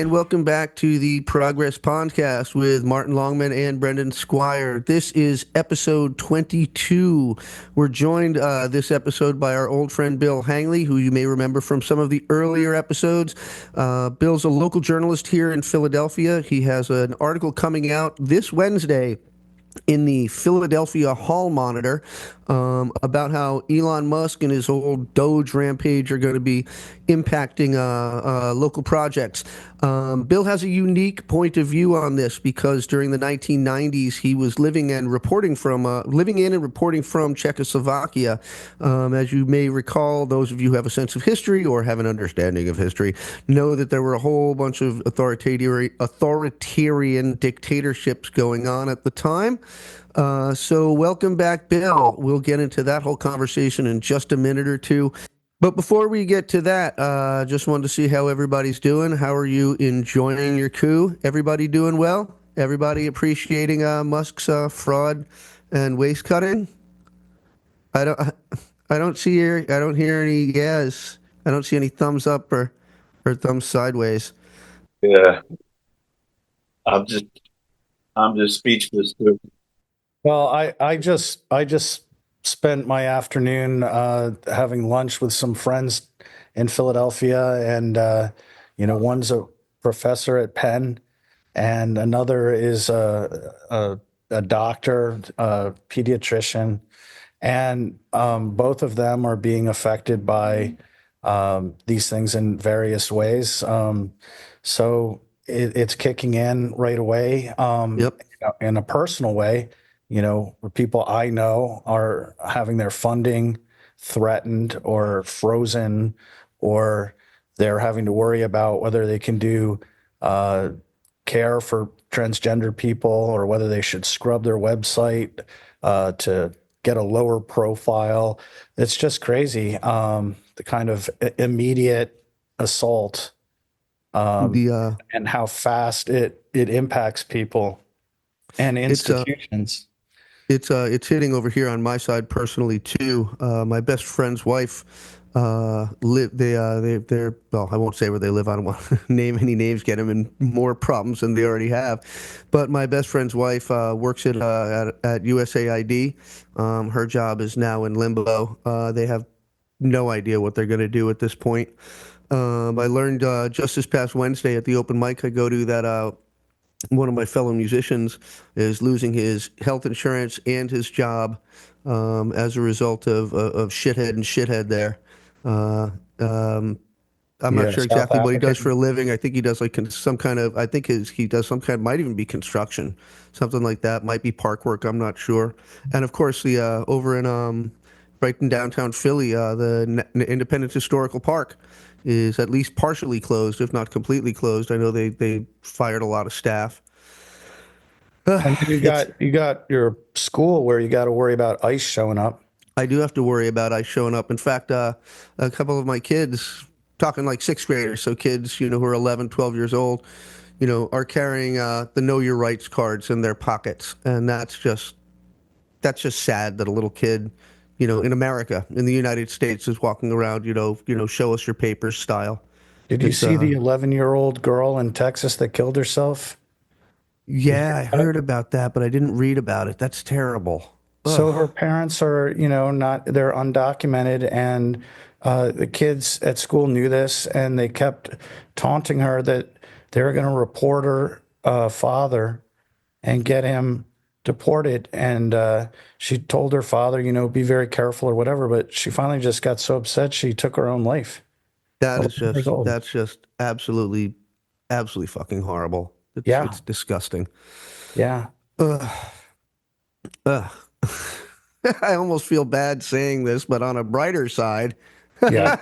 And welcome back to the Progress Pondcast with Martin Longman and Brendan Skwire. This is episode 22. We're joined this episode by our old friend Bill Hangley, who you may remember from some of the earlier episodes. Bill's a local journalist here in Philadelphia. He has an article coming out this Wednesday in the Philadelphia Hall Monitor about how Elon Musk and his old DOGE rampage are going to be impacting local projects. Bill has a unique point of view on this because during the 1990s he was living in and reporting from Czechoslovakia. As you may recall, those of you who have a sense of history or have an understanding of history know that there were a whole bunch of authoritarian dictatorships going on at the time. So welcome back, Bill. We'll get into that whole conversation in just a minute or two. But before we get to that, just wanted to see how everybody's doing. How are you enjoying your coup? Everybody doing well? Everybody appreciating Musk's fraud and waste cutting? I don't hear any yes. I don't see any thumbs up or thumbs sideways. Yeah, I'm just I'm just speechless too. Well, I just spent my afternoon having lunch with some friends in Philadelphia, and one's a professor at Penn, and another is a doctor, a pediatrician, and both of them are being affected by these things in various ways. So it's kicking in right away. Yep. In a personal way, people I know are having their funding threatened or frozen, or they're having to worry about whether they can do care for transgender people or whether they should scrub their website to get a lower profile. It's just crazy. The kind of immediate assault The and how fast it impacts people and it's institutions. It's hitting over here on my side personally too. My best friend's wife they're well, I won't say where they live. I don't want to name any names, get them in more problems than they already have. But my best friend's wife works at USAID. Her job is now in limbo. They have no idea what they're going to do at this point. I learned just this past Wednesday at the open mic I go to that one of my fellow musicians is losing his health insurance and his job as a result of shithead and shithead there. Uh, um, I'm not Yeah, sure South exactly what he does for African. a living. I think he does like some kind of, I think he does some kind, might even be construction, something like that. Might be park work. I'm not sure. And of course, the over in right in downtown Philly, the Independence Historical Park is at least partially closed, if not completely closed. I know they fired a lot of staff. And then you It's got you got your school where you got to worry about ICE showing up. I do have to worry about ice showing up. In fact, a couple of my kids, talking like sixth graders, so kids, who are 11, 12 years old, are carrying the Know Your Rights cards in their pockets, and that's just sad that a little kid, in America, in the United States, is walking around, show us your papers style. Did you It's see the 11-year-old girl in Texas that killed herself? Did you Yeah, hear I about heard it? about that, but I didn't read about it. That's terrible. So Ugh. her parents are, not, they're undocumented, and the kids at school knew this, and they kept taunting her that they were going to report her father and get him deported. And she told her father, be very careful or whatever. But she finally just got so upset she took her own life. That is 11 years just old. that's just absolutely absolutely fucking horrible. It's Yeah, disgusting. yeah, Ugh, ugh. I almost feel bad saying this, but on a brighter side, yeah.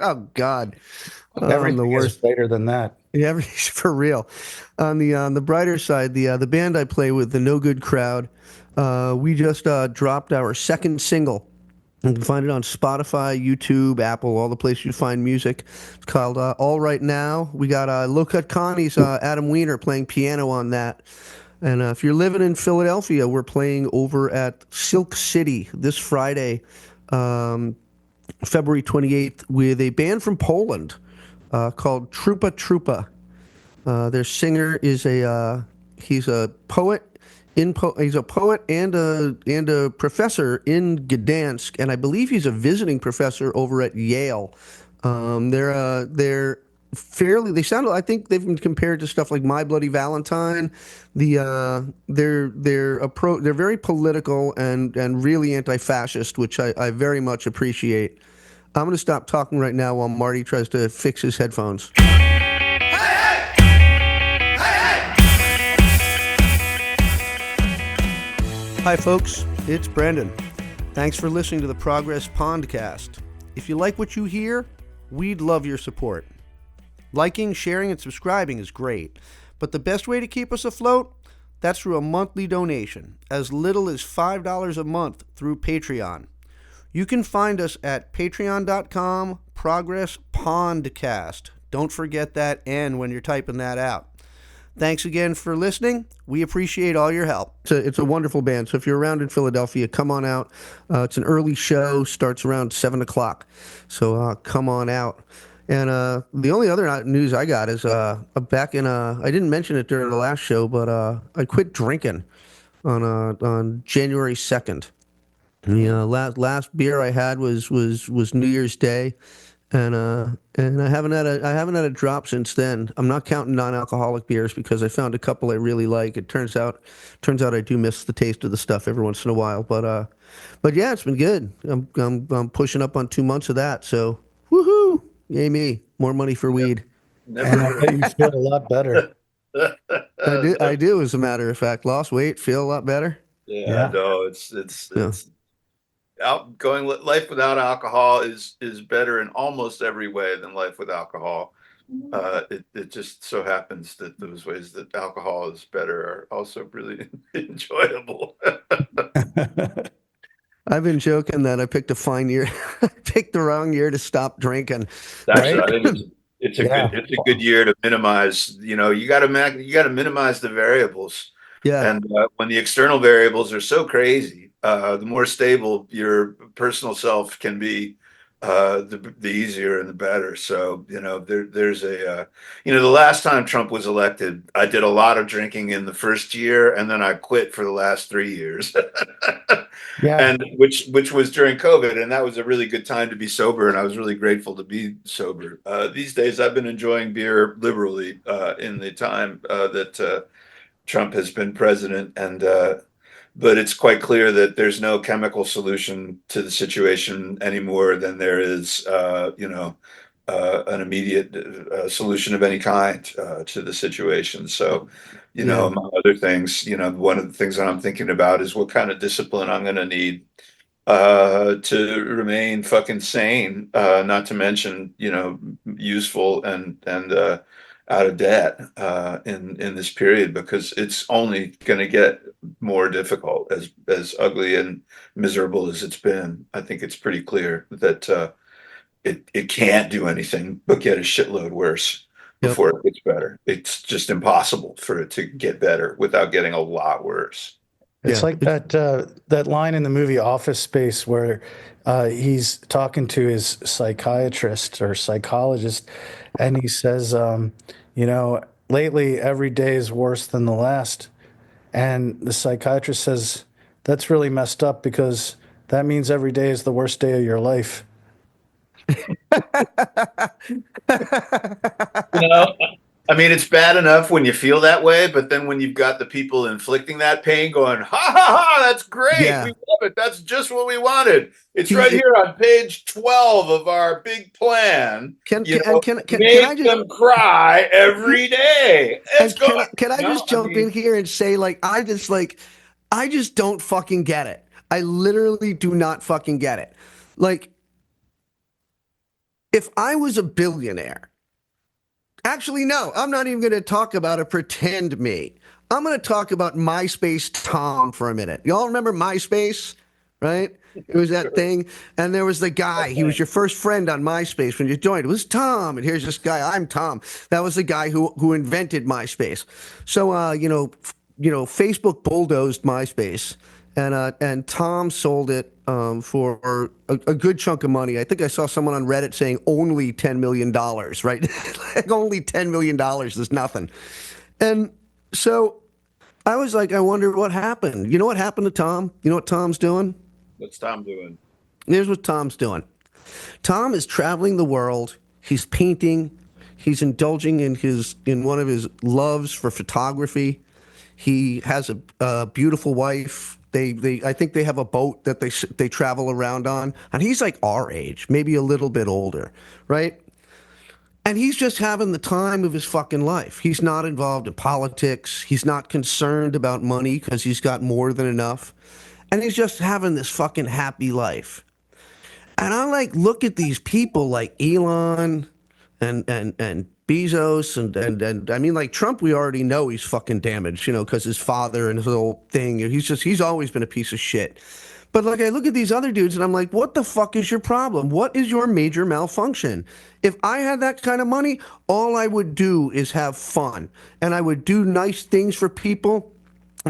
oh God, I'm the Everything is worst. greater than that. Yeah, for real. On the brighter side, the band I play with, the No Good Crowd, we just dropped our second single. You can find it on Spotify, YouTube, Apple, all the places you find music. It's called All Right Now. We got Low Cut Connie's Adam Weiner playing piano on that. And if you're living in Philadelphia, we're playing over at Silk City this Friday, um, February 28th, with a band from Poland called Trupa Trupa. Their singer is he's a poet he's a poet and a professor in Gdansk, and I believe he's a visiting professor over at Yale. They're fairly. They sound. I think they've been compared to stuff like My Bloody Valentine. They're very political and really anti-fascist, which I very much appreciate. I'm going to stop talking right now while Marty tries to fix his headphones. Hi, folks. It's Brendan. Thanks for listening to the Progress Pondcast. If you like what you hear, we'd love your support. Liking, sharing, and subscribing is great, but the best way to keep us afloat? That's through a monthly donation, as little as $5 a month through Patreon. You can find us at patreon.com, Progress Pondcast. Don't forget that N when you're typing that out. Thanks again for listening. We appreciate all your help. It's a wonderful band. So if you're around in Philadelphia, come on out. It's an early show, starts around 7 o'clock. So come on out. And the only other news I got is back in, I didn't mention it during the last show, but I quit drinking on January 2nd. The last beer I had was New Year's Day. And I haven't had a drop since then. I'm not counting non-alcoholic beers because I found a couple I really like. It turns out I do miss the taste of the stuff every once in a while. But yeah, it's been good. I'm pushing up on 2 months of that. So woohoo! Yay me! More money for weed. And I bet you feel a lot better. I do. As a matter of fact, lost weight, feel a lot better. Yeah. No, it's outgoing. Life without alcohol is better in almost every way than life with alcohol. It just so happens that those ways that alcohol is better are also really enjoyable. I've been joking that I picked a fine year. I picked the wrong year to stop drinking. Actually, Right? I think it's a good year to minimize. You got to minimize the variables. Yeah. And when the external variables are so crazy, the more stable your personal self can be, the easier and the better. So, there's the last time Trump was elected, I did a lot of drinking in the first year, and then I quit for the last 3 years. Yeah. And which was during COVID, and that was a really good time to be sober, and I was really grateful to be sober. These days, I've been enjoying beer liberally in the time that Trump has been president, but it's quite clear that there's no chemical solution to the situation anymore than there is, an immediate solution of any kind to the situation. So, among other things, one of the things that I'm thinking about is what kind of discipline I'm going to need to remain fucking sane, not to mention, useful and out of debt in this period, because it's only going to get more difficult as ugly and miserable as it's been. I think it's pretty clear that it can't do anything but get a shitload worse before it gets better. It's just impossible for it to get better without getting a lot worse. It's like that line in the movie Office Space where he's talking to his psychiatrist or psychologist, and he says, lately every day is worse than the last. And the psychiatrist says, that's really messed up because that means every day is the worst day of your life. I mean, it's bad enough when you feel that way, but then when you've got the people inflicting that pain going, ha ha ha, that's great. Yeah. We love it. That's just what we wanted. It's right here on page 12 of our big plan. Can make I just them cry every day. Can I just jump in here and say, I just don't fucking get it. I literally do not fucking get it. If I was a billionaire, actually, no, I'm not even going to talk about a pretend me. I'm going to talk about MySpace Tom for a minute. Y'all remember MySpace, right? It was that thing. And there was the guy. He was your first friend on MySpace when you joined. It was Tom. And here's this guy. I'm Tom. That was the guy who invented MySpace. So, Facebook bulldozed MySpace. and Tom sold it for a good chunk of money. I think I saw someone on Reddit saying only $10 million, right? Like only $10 million is nothing. And so I was like, I wonder what happened. You know what happened to Tom? You know what Tom's doing? What's Tom doing? Here's what Tom's doing. Tom is traveling the world. He's painting. He's indulging in one of his loves for photography. He has a beautiful wife. They I think they have a boat that they travel around on, and he's like our age, maybe a little bit older, right? And he's just having the time of his fucking life. He's not involved in politics. He's not concerned about money because he's got more than enough, and he's just having this fucking happy life. And I like look at these people like Elon and Bezos and I mean like Trump, we already know he's fucking damaged, because his father and his whole thing. He's always been a piece of shit. But like I look at these other dudes and I'm like, what the fuck is your problem? What is your major malfunction? If I had that kind of money, all I would do is have fun and I would do nice things for people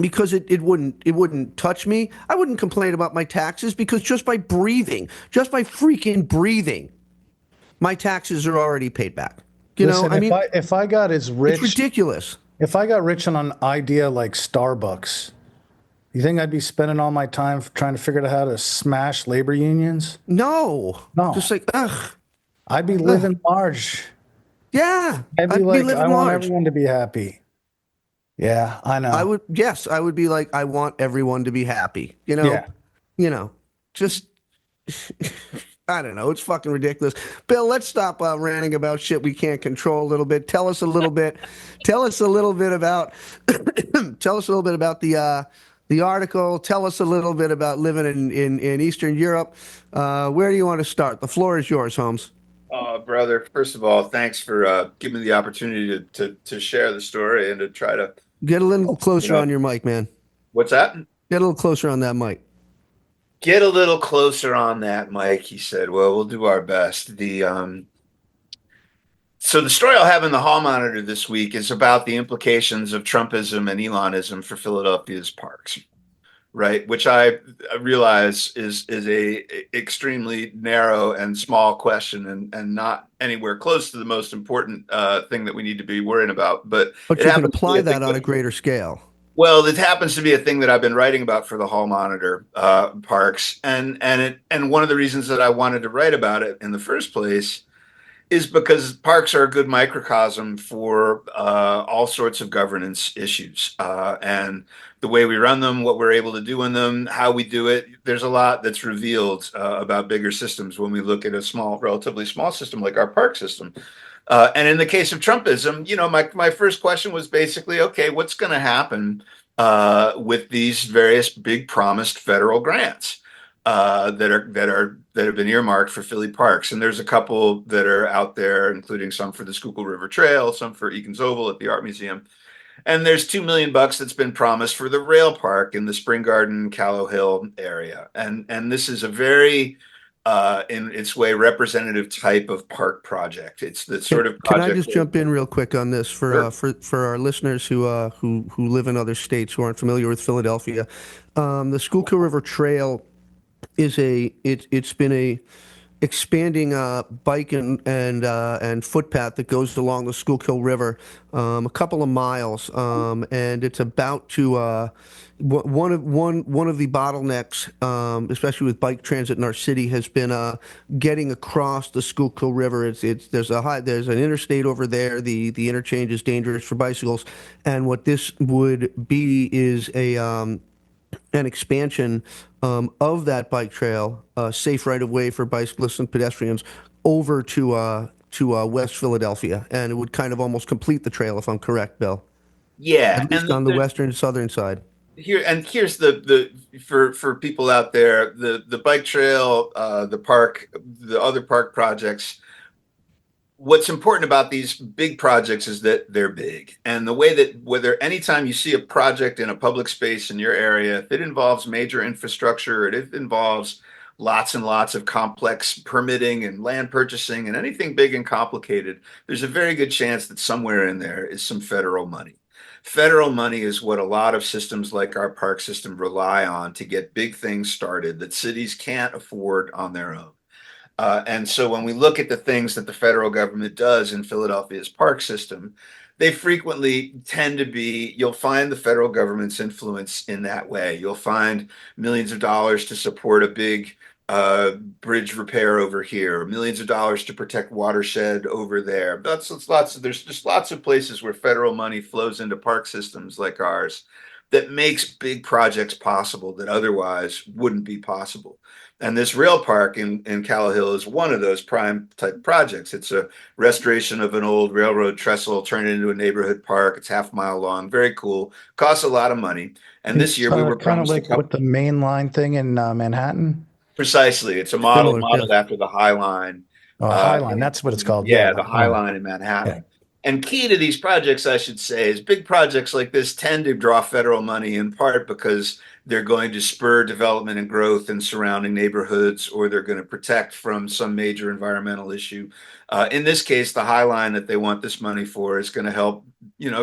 because it wouldn't touch me. I wouldn't complain about my taxes because just by breathing, just by freaking breathing, my taxes are already paid back. Listen, I mean, if I got as rich, it's ridiculous. if I got rich on an idea like Starbucks, you think I'd be spending all my time trying to figure out how to smash labor unions? No, No. just like ugh, I'd be living large. yeah, I'd be I'd like, be I living want large. everyone to be happy. Yeah, I know. I would be like, I want everyone to be happy. Yeah. Just I don't know. It's fucking ridiculous. Bill, let's stop ranting about shit we can't control a little bit. Tell us a little bit. Tell us a little bit about. Tell us a little bit about the article. Tell us a little bit about living in Eastern Europe. Where do you want to start? The floor is yours, Holmes. Brother, first of all, thanks for giving me the opportunity to share the story and to try to, Get a little you closer know, on your mic, man. what's that? Get a little closer on that mic. Get a little closer on that, Mike, he said. Well, we'll do our best. So the story I'll have in the hall monitor this week is about the implications of Trumpism and Elonism for Philadelphia's parks, right? Which I realize is a extremely narrow and small question and not anywhere close to the most important thing that we need to be worrying about. But But it you can happens to be apply a thing that on a greater scale. well, it happens to be a thing that I've been writing about for the Hall Monitor parks, and one of the reasons that I wanted to write about it in the first place is because parks are a good microcosm for all sorts of governance issues and the way we run them, what we're able to do in them, how we do it. There's a lot that's revealed about bigger systems when we look at a relatively small system like our park system. And in the case of Trumpism, my first question was basically, okay, what's going to happen with these various big promised federal grants that have been earmarked for Philly parks? And there's a couple that are out there, including some for the Schuylkill River Trail, some for Eakins Oval at the Art Museum. And there's $2 million that's been promised for the rail park in the Spring Garden, Callow Hill area. And this is a very in its way representative type of park project. It's the Can, sort of can I project just jump in real quick on this sure. for our listeners who live in other states who aren't familiar with Philadelphia? The Schuylkill River Trail it's been a expanding bike and footpath that goes along the Schuylkill River, a couple of miles, and it's about to one of the bottlenecks, especially with bike transit in our city, has been getting across the Schuylkill River. There's an interstate over there. The interchange is dangerous for bicycles, and what this would be is an expansion of that bike trail, safe right of way for bicyclists and pedestrians, over to West Philadelphia, and it would kind of almost complete the trail, if I'm correct, Bill. Yeah, At least on the western and southern side. here's the for people out there, the bike trail, the park, the other park projects. What's important about these big projects is that they're big. And the way that whether anytime you see a project in a public space in your area, if it involves major infrastructure, it involves lots and lots of complex permitting and land purchasing and anything big and complicated, there's a very good chance that somewhere in there is some federal money. Federal money is what a lot of systems like our park system rely on to get big things started that cities can't afford on their own. And so when we look at the things that the federal government does in Philadelphia's park system, they frequently tend to be, you'll find the federal government's influence in that way. You'll find millions of dollars to support a big bridge repair over here, millions of dollars to protect watershed over there. There's just lots of places where federal money flows into park systems like ours that makes big projects possible that otherwise wouldn't be possible. And this rail park in Callowhill is one of those prime type projects. It's a restoration of an old railroad trestle, turn it into a neighborhood park. It's half-mile long, very cool, costs a lot of money. And this It's year we were kind of promised a like with couple. the main line thing in Manhattan. Precisely, it's a model Similar, modeled yes. after the High Line. High Line, that's what it's called. Yeah, Yeah, the the High High Line. Line in Yeah. Manhattan. And key to these projects, I should say, is big projects like this tend to draw federal money in part because they're going to spur development and growth in surrounding neighborhoods, or they're going to protect from some major environmental issue. In this case, the High Line that they want this money for is going to help,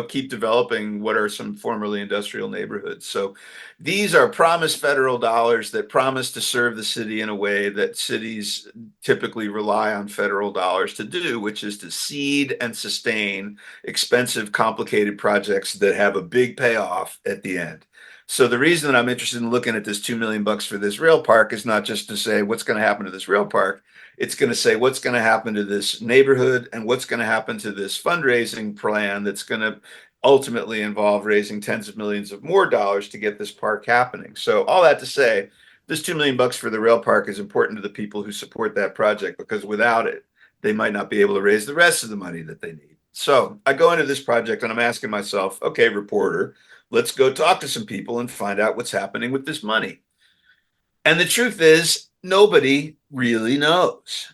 keep developing what are some formerly industrial neighborhoods. So these are promised federal dollars that promise to serve the city in a way that cities typically rely on federal dollars to do, which is to seed and sustain expensive, complicated projects that have a big payoff at the end. So the reason that I'm interested in looking at this $2 million for this rail park is not just to say what's going to happen to this rail park. It's going to say what's going to happen to this neighborhood and what's going to happen to this fundraising plan that's going to ultimately involve raising tens of millions of more dollars to get this park happening. So all that to say, this $2 million for the rail park is important to the people who support that project, because without it, they might not be able to raise the rest of the money that they need. So I go into this project and I'm asking myself, okay, reporter, let's go talk to some people and find out what's happening with this money. And the truth is, nobody really knows.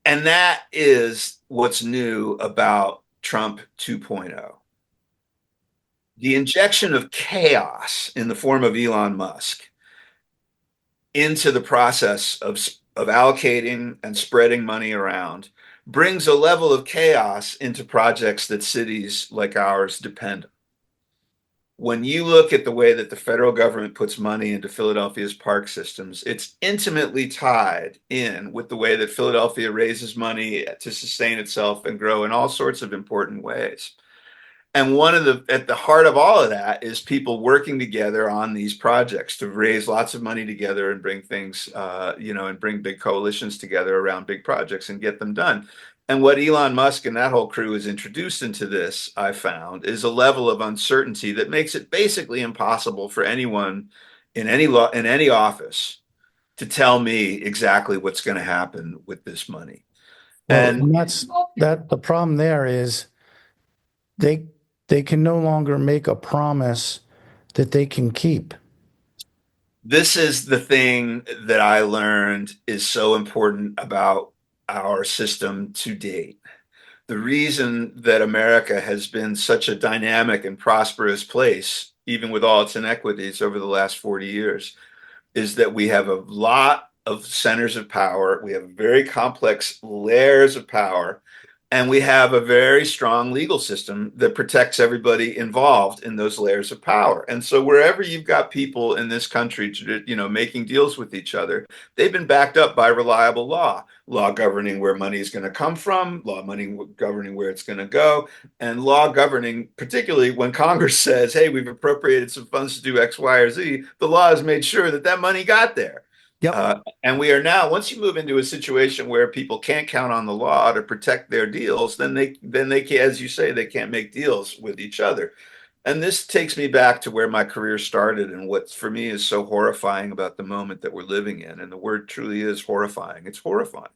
And that is what's new about Trump 2.0. The injection of chaos in the form of Elon Musk into the process of allocating and spreading money around brings a level of chaos into projects that cities like ours depend on. When you look at the way that the federal government puts money into Philadelphia's park systems, it's intimately tied in with the way that Philadelphia raises money to sustain itself and grow in all sorts of important ways. And at the heart of all of that is people working together on these projects to raise lots of money together and bring things, and bring big coalitions together around big projects and get them done. And what Elon Musk and that whole crew has introduced into this, I found, is a level of uncertainty that makes it basically impossible for anyone in any office to tell me exactly what's going to happen with this money. Well, And and that's that. The problem there is they they can no longer make a promise that they can keep. this is the thing that I learned is so important about our system to date. The reason that America has been such a dynamic and prosperous place, even with all its inequities over the last 40 years, is that we have a lot of centers of power. We have very complex layers of power, and we have a very strong legal system that protects everybody involved in those layers of power. And so wherever you've got people in this country, making deals with each other, they've been backed up by reliable law governing where money is going to come from, money governing where it's going to go, and law governing, particularly when Congress says, hey, we've appropriated some funds to do X, Y, or Z, the law has made sure that that money got there. Yep. And we are now, once you move into a situation where people can't count on the law to protect their deals, then they can, as you say, they can't make deals with each other. And this takes me back to where my career started and what for me is so horrifying about the moment that we're living in. And the word truly is horrifying. It's horrifying.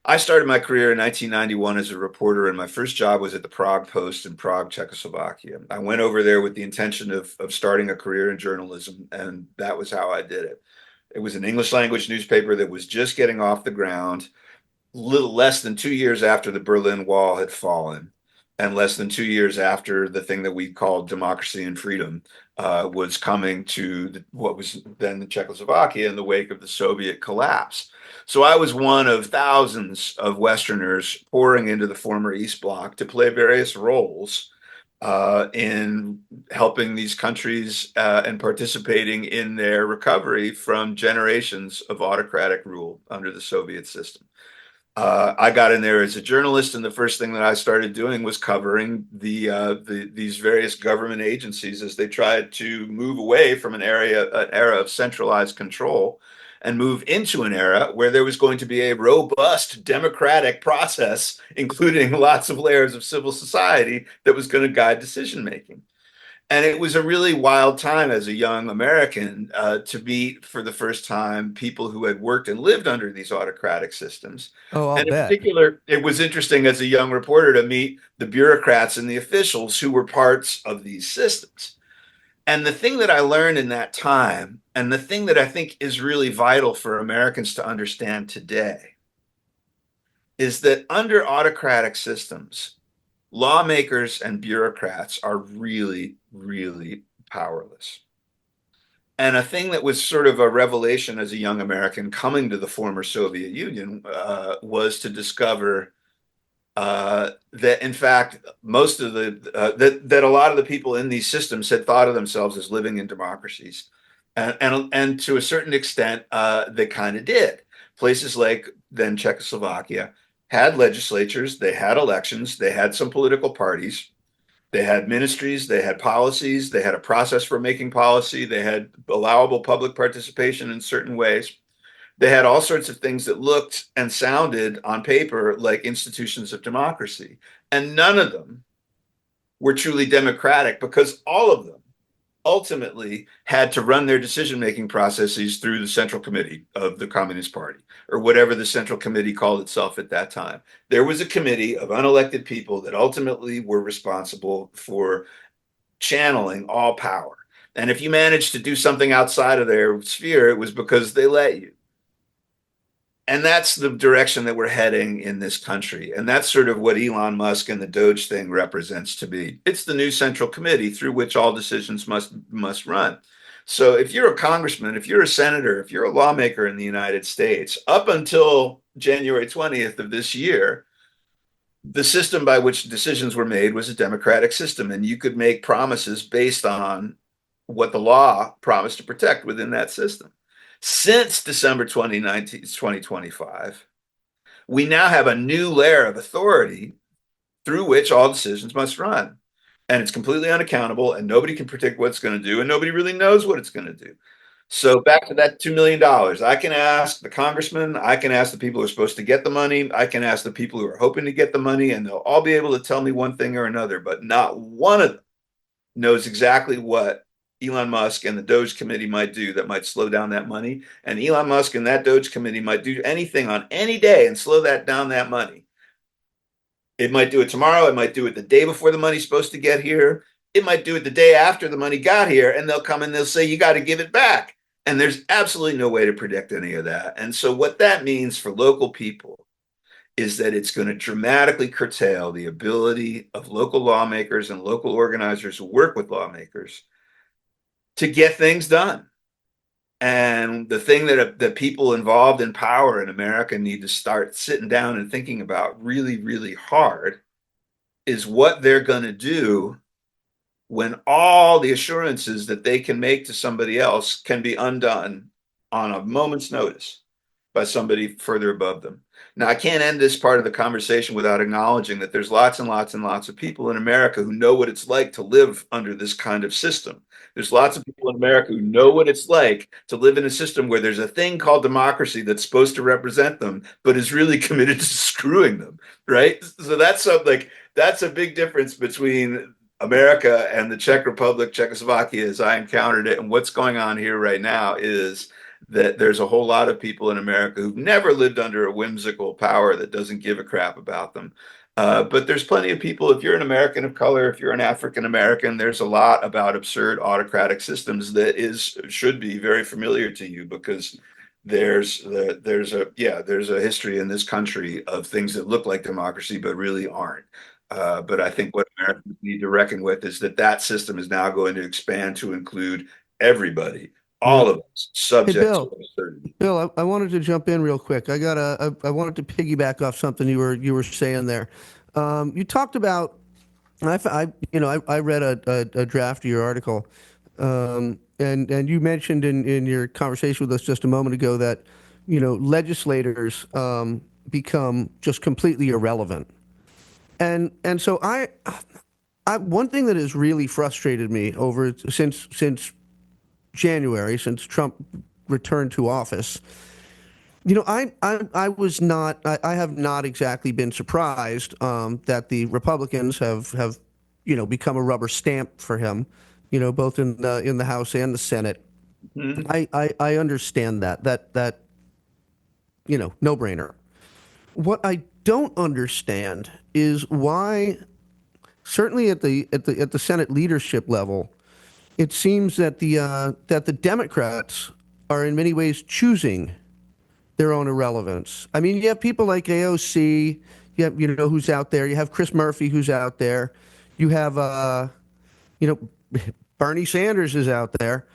I started my career in 1991 as a reporter, and my first job was at the Prague Post in Prague, Czechoslovakia. I went over there with the intention of starting a career in journalism, and that was how I did it. It was an English language newspaper that was just getting off the ground, a little less than 2 years after the Berlin Wall had fallen. and less than 2 years after the thing that we called democracy and freedom was coming to what was then the Czechoslovakia in the wake of the Soviet collapse. So I was one of thousands of Westerners pouring into the former East Bloc to play various roles in helping these countries and participating in their recovery from generations of autocratic rule under the Soviet system. I got in there as a journalist, and the first thing that I started doing was covering these various government agencies as they tried to move away from an era of centralized control and move into an era where there was going to be a robust democratic process, including lots of layers of civil society, that was going to guide decision making. And it was a really wild time as a young American to meet for the first time people who had worked and lived under these autocratic systems. Oh, I'll And in bet. particular, it was interesting as a young reporter to meet the bureaucrats and the officials who were parts of these systems. And the thing that I learned in that time, and the thing that I think is really vital for Americans to understand today, is that under autocratic systems, lawmakers and bureaucrats are really, really powerless. And a thing that was sort of a revelation as a young American coming to the former Soviet Union was to discover that, in fact, most of that a lot of the people in these systems had thought of themselves as living in democracies, and to a certain extent, they kind of did. Places like then Czechoslovakia had legislatures, they had elections, they had some political parties, they had ministries, they had policies, they had a process for making policy, they had allowable public participation in certain ways. They had all sorts of things that looked and sounded on paper like institutions of democracy. And none of them were truly democratic because all of them ultimately had to run their decision-making processes through the Central Committee of the Communist Party, or whatever the Central Committee called itself at that time. There was a committee of unelected people that ultimately were responsible for channeling all power. And if you managed to do something outside of their sphere, it was because they let you. And that's the direction that we're heading in this country. And that's sort of what Elon Musk and the DOGE thing represents to me. It's the new central committee through which all decisions must run. So if you're a congressman, if you're a senator, if you're a lawmaker in the United States, up until January 20th of this year, the system by which decisions were made was a democratic system, and you could make promises based on what the law promised to protect within that system. Since December 2019, 2025, we now have a new layer of authority through which all decisions must run. And it's completely unaccountable, and nobody can predict what it's going to do, and nobody really knows what it's going to do. So back to that $2 million, I can ask the congressman, I can ask the people who are supposed to get the money, I can ask the people who are hoping to get the money, and they'll all be able to tell me one thing or another, but not one of them knows exactly what Elon Musk and the DOGE committee might do that might slow down that money. And Elon Musk and that DOGE committee might do anything on any day and slow that money. It might do it tomorrow. It might do it the day before the money's supposed to get here. It might do it the day after the money got here, and they'll come and they'll say, you got to give it back. And there's absolutely no way to predict any of that. And so what that means for local people is that it's going to dramatically curtail the ability of local lawmakers and local organizers who work with lawmakers to get things done. And the thing that people involved in power in America need to start sitting down and thinking about really, really hard is what they're going to do when all the assurances that they can make to somebody else can be undone on a moment's notice by somebody further above them. Now, I can't end this part of the conversation without acknowledging that there's lots and lots and lots of people in America who know what it's like to live under this kind of system. There's lots of people in America who know what it's like to live in a system where there's a thing called democracy that's supposed to represent them, but is really committed to screwing them, right? So that's a big difference between America and the Czech Republic, Czechoslovakia, as I encountered it. And what's going on here right now is that there's a whole lot of people in America who've never lived under a whimsical power that doesn't give a crap about them. But there's plenty of people, if you're an American of color, if you're an African American, there's a lot about absurd autocratic systems that should be very familiar to you, because there's a history in this country of things that look like democracy but really aren't. But I think what Americans need to reckon with is that system is now going to expand to include everybody, Yeah. all of us, Hey, subject to Bill. uncertainty. Bill, I wanted to jump in real quick. I wanted to piggyback off something you were saying there. You talked about, and I read a draft of your article, and you mentioned in your conversation with us just a moment ago that, legislators become just completely irrelevant. And so one thing that has really frustrated me over since January, since Trump returned to office, I was not, I have not exactly been surprised that the Republicans have become a rubber stamp for him, both in the House and the Senate. Mhm. I understand that no brainer. What I don't understand is why, certainly at the Senate leadership level, it seems that the Democrats are in many ways choosing their own irrelevance. I mean, you have people like AOC, who's out there. You have Chris Murphy, who's out there. You have you know Bernie Sanders is out there,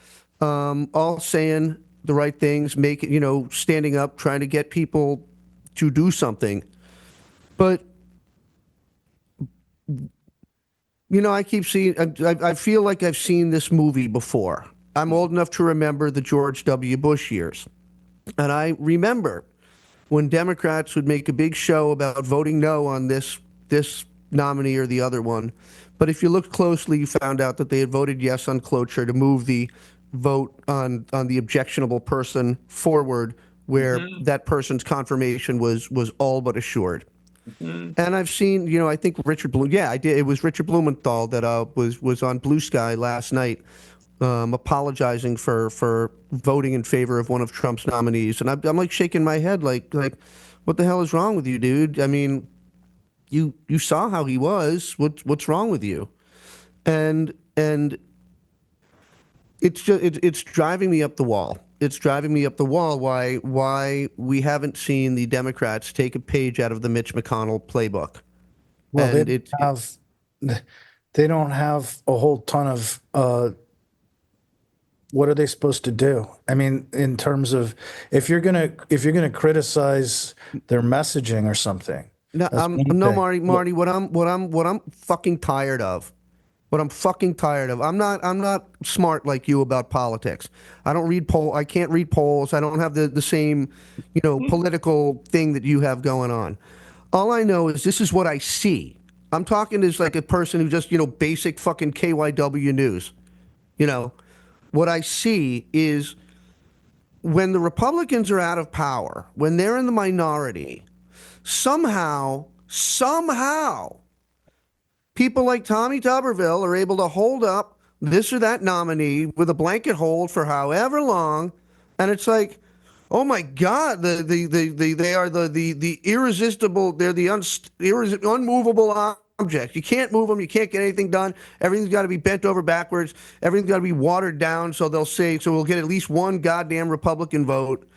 all saying the right things, standing up, trying to get people to do something. But I keep seeing. I feel like I've seen this movie before. I'm old enough to remember the George W. Bush years, and I remember when Democrats would make a big show about voting no on this nominee or the other one. But if you looked closely, you found out that they had voted yes on cloture to move the vote on the objectionable person forward, where Mhm. that person's confirmation was all but assured. Mhm. And I've seen, I think Richard Bloom. Yeah, I did. It was Richard Blumenthal that was on Blue Sky last night, apologizing for voting in favor of one of Trump's nominees, and I'm like shaking my head, like, what the hell is wrong with you, dude? I mean, you saw how he was. What's wrong with you? And it's just it's driving me up the wall. It's driving me up the wall. Why we haven't seen the Democrats take a page out of the Mitch McConnell playbook, Well, and they don't have a whole ton of what are they supposed to do? I mean, in terms of if you're gonna criticize their messaging or something, no, that's one no, thing. Marty. What I'm fucking tired of. What I'm fucking tired of. I'm not smart like you about politics. I don't read poll. I can't read polls. I don't have the same, political thing that you have going on. All I know is this is what I see. I'm talking as like a person who just, basic fucking KYW news. You know, what I see is when the Republicans are out of power, when they're in the minority, somehow, people like Tommy Tuberville are able to hold up this or that nominee with a blanket hold for however long, and it's like, oh my God, they are the irresistible. They're the unmovable object. You can't move them. You can't get anything done. Everything's got to be bent over backwards. Everything's got to be watered down. So they'll say, so we'll get at least one goddamn Republican vote.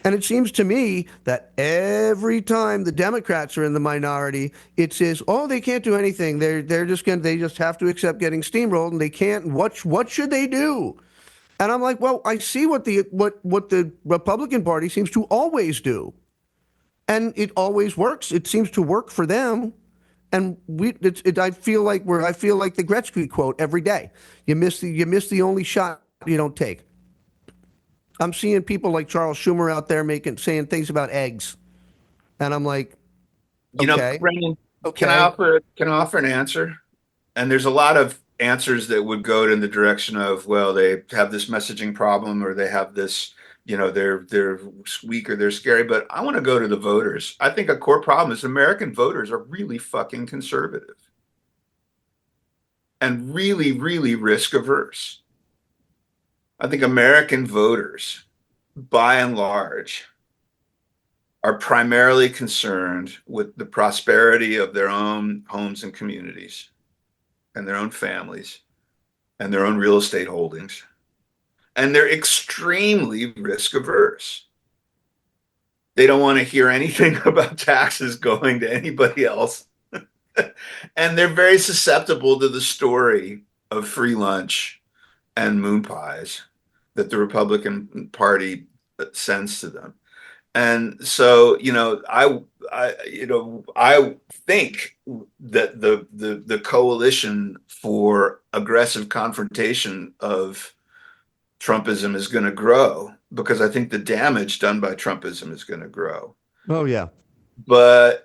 And it seems to me that every time the Democrats are in the minority, it says, "Oh, they can't do anything. They just have to accept getting steamrolled, and they can't. What should they do?" And I'm like, "Well, I see what the Republican Party seems to always do, and it always works. It seems to work for them." And I feel like the Gretzky quote every day. You miss the only shot you don't take. I'm seeing people like Charles Schumer out there saying things about eggs. And I'm like, okay, Brendan, okay. can I offer an answer? And there's a lot of answers that would go in the direction of, well, they have this messaging problem, or they have this, they're weak, or they're scary. But I want to go to the voters. I think a core problem is American voters are really fucking conservative and really, really risk averse. I think American voters, by and large, are primarily concerned with the prosperity of their own homes and communities and their own families and their own real estate holdings. And they're extremely risk averse. They don't want to hear anything about taxes going to anybody else. And they're very susceptible to the story of free lunch and moon pies that the Republican Party sends to them. And so, I think that the coalition for aggressive confrontation of Trumpism is going to grow because I think the damage done by Trumpism is going to grow. Oh yeah. But,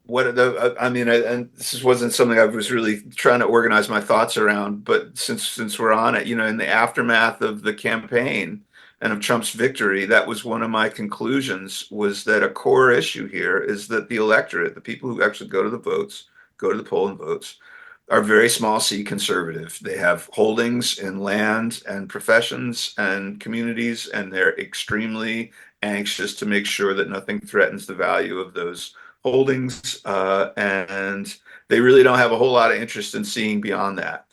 what are I mean, and this wasn't something I was really trying to organize my thoughts around, but since we're on it, in the aftermath of the campaign and of Trump's victory, that was one of my conclusions, was that a core issue here is that the electorate, the people who actually go to the votes, go to the poll and votes, are very small C conservative. They have holdings in land and professions and communities, and they're extremely anxious to make sure that nothing threatens the value of those holdings. And they really don't have a whole lot of interest in seeing beyond that.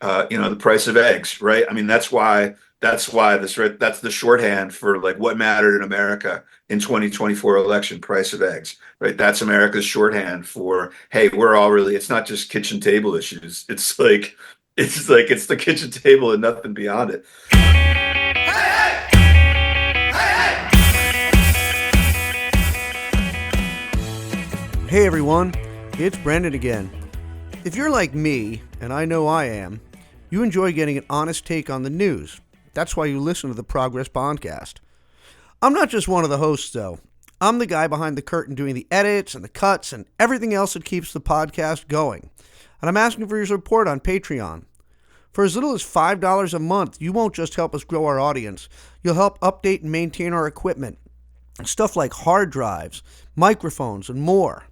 The price of eggs, right? I mean, that's why that's the shorthand for like what mattered in America in 2024 election, price of eggs, right? That's America's shorthand for, hey, we're all really, it's not just kitchen table issues. It's the kitchen table and nothing beyond it. Hey everyone, it's Brendan again. If you're like me, and I know I am, you enjoy getting an honest take on the news. That's why you listen to the Progress Pondcast. I'm not just one of the hosts, though. I'm the guy behind the curtain doing the edits and the cuts and everything else that keeps the podcast going. And I'm asking for your support on Patreon. For as little as $5 a month, you won't just help us grow our audience. You'll help update and maintain our equipment. Stuff like hard drives, microphones, and more.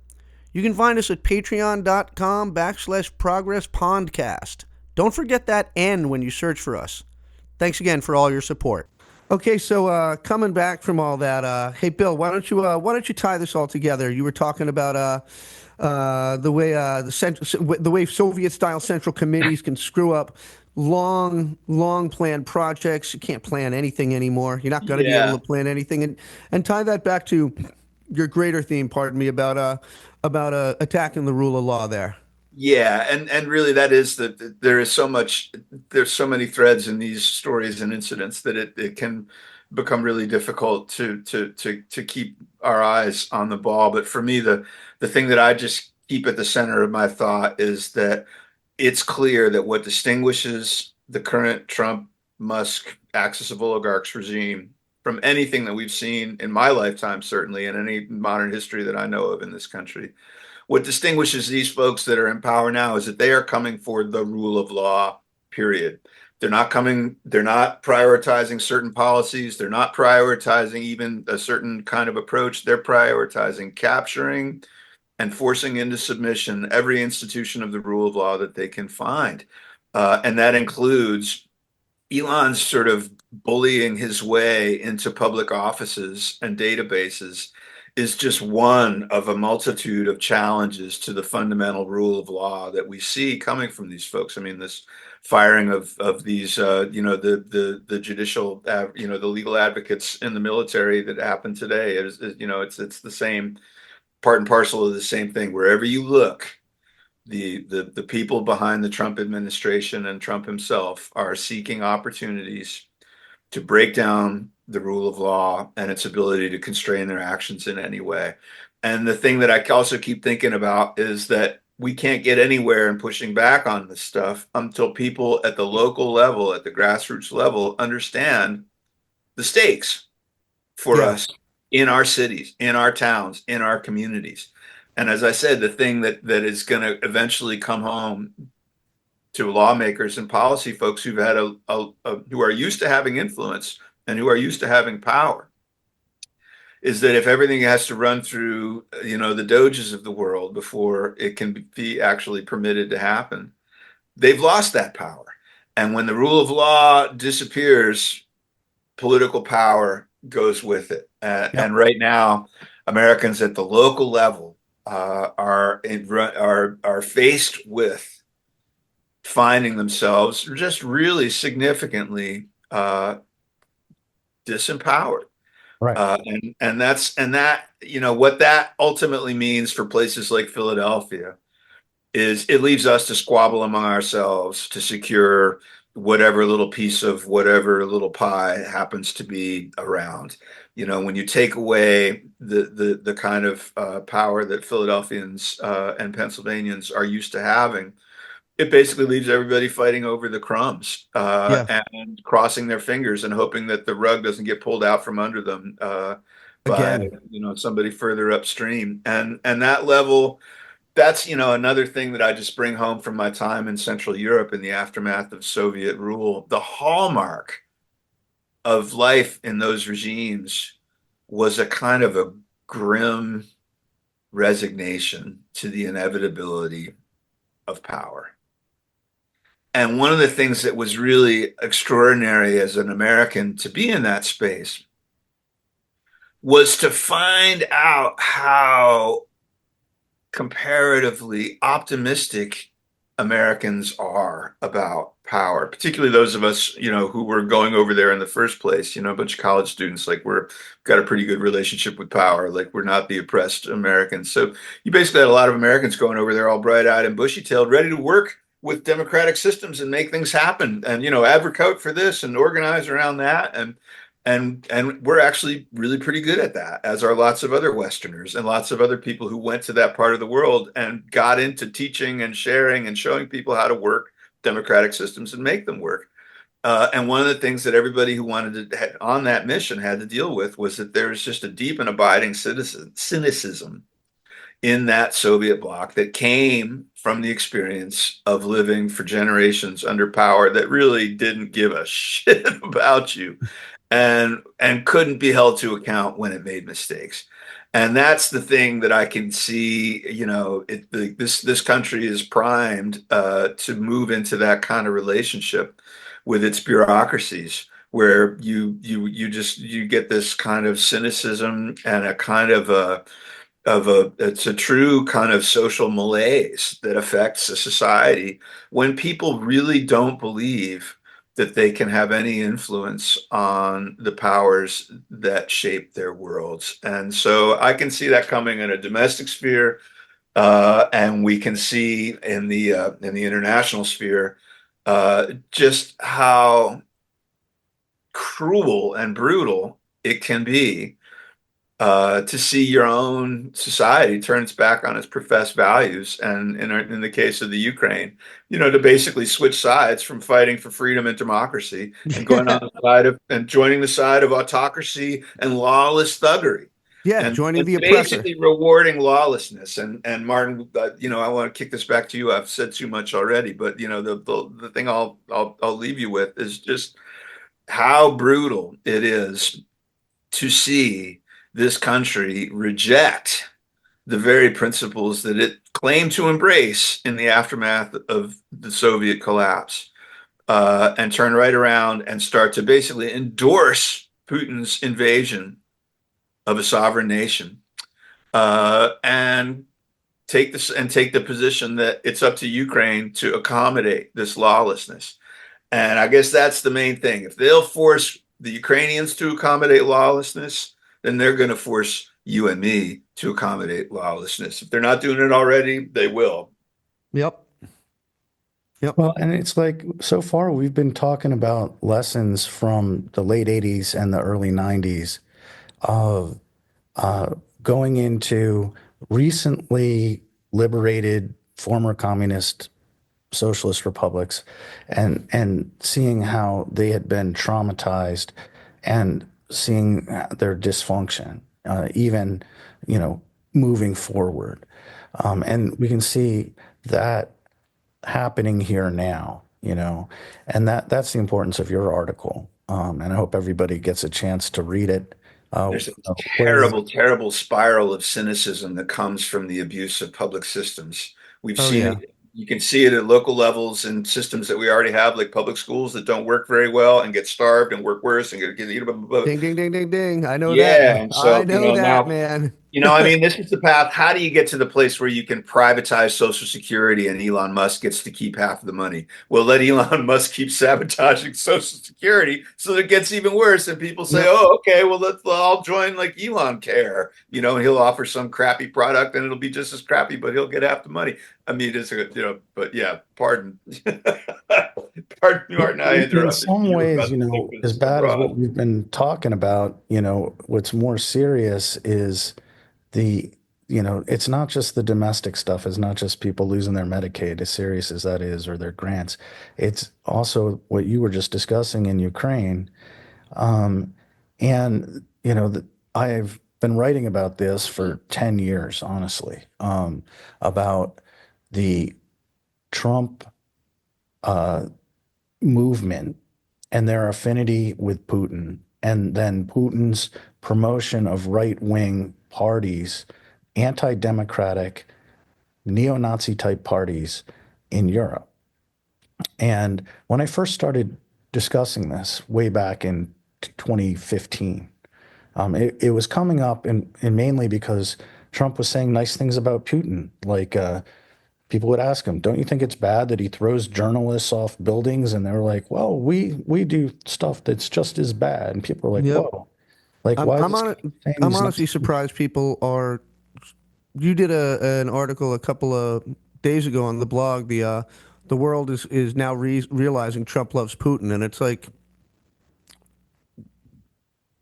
You can find us at patreon.com/ProgressPondcast. Don't forget that N when you search for us. Thanks again for all your support. Okay, so coming back from all that, hey Bill, why don't you tie this all together? You were talking about the way Soviet-style central committees can screw up long planned projects. You can't plan anything anymore. You're not going to be able to plan anything, and tie that back to your greater theme. Pardon me, about attacking the rule of law there. Yeah, and really that is that there's so many threads in these stories and incidents that it can become really difficult to keep our eyes on the ball. But for me, the thing that I just keep at the center of my thought is that it's clear that what distinguishes the current Trump Musk axis of oligarchs regime from anything that we've seen in my lifetime, certainly in any modern history that I know of in this country, what distinguishes these folks that are in power now is that they are coming for the rule of law, period. They're not prioritizing certain policies. They're not prioritizing even a certain kind of approach. They're prioritizing capturing and forcing into submission every institution of the rule of law that they can find. And that includes Elon's sort of bullying his way into public offices and databases is just one of a multitude of challenges to the fundamental rule of law that we see coming from these folks. I mean, this firing of these, the judicial, the legal advocates in the military that happened today is it's the same part and parcel of the same thing. Wherever you look, the people behind the Trump administration and Trump himself are seeking opportunities to break down the rule of law and its ability to constrain their actions in any way. And the thing that I also keep thinking about is that we can't get anywhere in pushing back on this stuff until people at the local level, at the grassroots level, understand the stakes for us in our cities, in our towns, in our communities. And as I said, the thing that is going to eventually come home to lawmakers and policy folks who've had who are used to having influence and who are used to having power is that if everything has to run through, the DOGEs of the world before it can be actually permitted to happen, they've lost that power. And when the rule of law disappears, political power goes with it. And right now, Americans at the local level are faced with finding themselves just really significantly disempowered Right. That, what that ultimately means for places like Philadelphia is it leaves us to squabble among ourselves to secure whatever little piece of whatever little pie happens to be around. When you take away the kind of power that Philadelphians and Pennsylvanians are used to having, it basically leaves everybody fighting over the crumbs Yeah. and crossing their fingers and hoping that the rug doesn't get pulled out from under them by Again. somebody further upstream. And that level, that's another thing that I just bring home from my time in Central Europe in the aftermath of Soviet rule. The hallmark of life in those regimes was a kind of a grim resignation to the inevitability of power. And one of the things that was really extraordinary as an American to be in that space was to find out how comparatively optimistic Americans are about power, particularly those of us, who were going over there in the first place, a bunch of college students, like we're got a pretty good relationship with power, like we're not the oppressed Americans. So you basically had a lot of Americans going over there all bright-eyed and bushy-tailed, ready to work with democratic systems and make things happen and, advocate for this and organize around that. And we're actually really pretty good at that, as are lots of other Westerners and lots of other people who went to that part of the world and got into teaching and sharing and showing people how to work democratic systems and make them work. And one of the things that everybody who wanted to on that mission had to deal with was that there was just a deep and abiding cynicism in that Soviet bloc that came from the experience of living for generations under power that really didn't give a shit about you and couldn't be held to account when it made mistakes. And that's the thing that I can see, this country is primed to move into that kind of relationship with its bureaucracies, where you get this kind of cynicism and a kind of it's a true kind of social malaise that affects a society when people really don't believe that they can have any influence on the powers that shape their worlds. And so I can see that coming in a domestic sphere, and we can see in the international sphere just how cruel and brutal it can be to see your own society turn its back on its professed values, and in the case of the Ukraine, to basically switch sides from fighting for freedom and democracy and going on the side of and joining the side of autocracy and lawless thuggery, Yeah, and joining the oppressor. basically rewarding lawlessness. And Martin, I want to kick this back to you. I've said too much already, but the thing I'll leave you with is just how brutal it is to see this country reject the very principles that it claimed to embrace in the aftermath of the Soviet collapse, and turn right around and start to basically endorse Putin's invasion of a sovereign nation, and take the position that it's up to Ukraine to accommodate this lawlessness. And I guess that's the main thing. If they'll force the Ukrainians to accommodate lawlessness, then they're going to force you and me to accommodate lawlessness. If they're not doing it already, they will. Yep. Yep. Well, and it's like so far we've been talking about lessons from the late 80s and the early 90s of going into recently liberated former communist socialist republics and seeing how they had been traumatized and seeing their dysfunction, even, moving forward. And we can see that happening here now, and that's the importance of your article. And I hope everybody gets a chance to read it. There's a Where terrible, terrible spiral of cynicism that comes from the abuse of public systems. We've Oh seen yeah. it. You can see it at local levels and systems that we already have, like public schools that don't work very well and get starved and work worse and get. Ding ding ding ding ding. I know that. Yeah, and I so know that, now man. I mean, this is the path. How do you get to the place where you can privatize Social Security and Elon Musk gets to keep half of the money? Well, let Elon Musk keep sabotaging Social Security so that it gets even worse. And people say, Yep. oh, okay, well, I'll join like Elon Care, and he'll offer some crappy product and it'll be just as crappy, but he'll get half the money. I mean, but yeah, pardon. Pardon me, Martin, I In interrupted some you ways, about the thing with as bad as abroad. what we've been talking about, what's more serious is it's not just the domestic stuff. It's not just people losing their Medicaid, as serious as that is, or their grants. It's also what you were just discussing in Ukraine. Um, and, I've been writing about this for 10 years, honestly, about the Trump uh, movement and their affinity with Putin, and then Putin's promotion of right-wing parties, anti-democratic, neo-Nazi type parties in Europe. And when I first started discussing this way back in 2015, it was coming up, and mainly because Trump was saying nice things about Putin, like people would ask him, "Don't you think it's bad that he throws journalists off buildings?" And they were like, "Well, we do stuff that's just as bad." And people were like, Yep. "Whoa, like I'm why is I'm this on guy saying I'm these nice honestly things?" surprised people are. You did an article a couple of days ago on the blog. The world is now realizing Trump loves Putin, and it's like,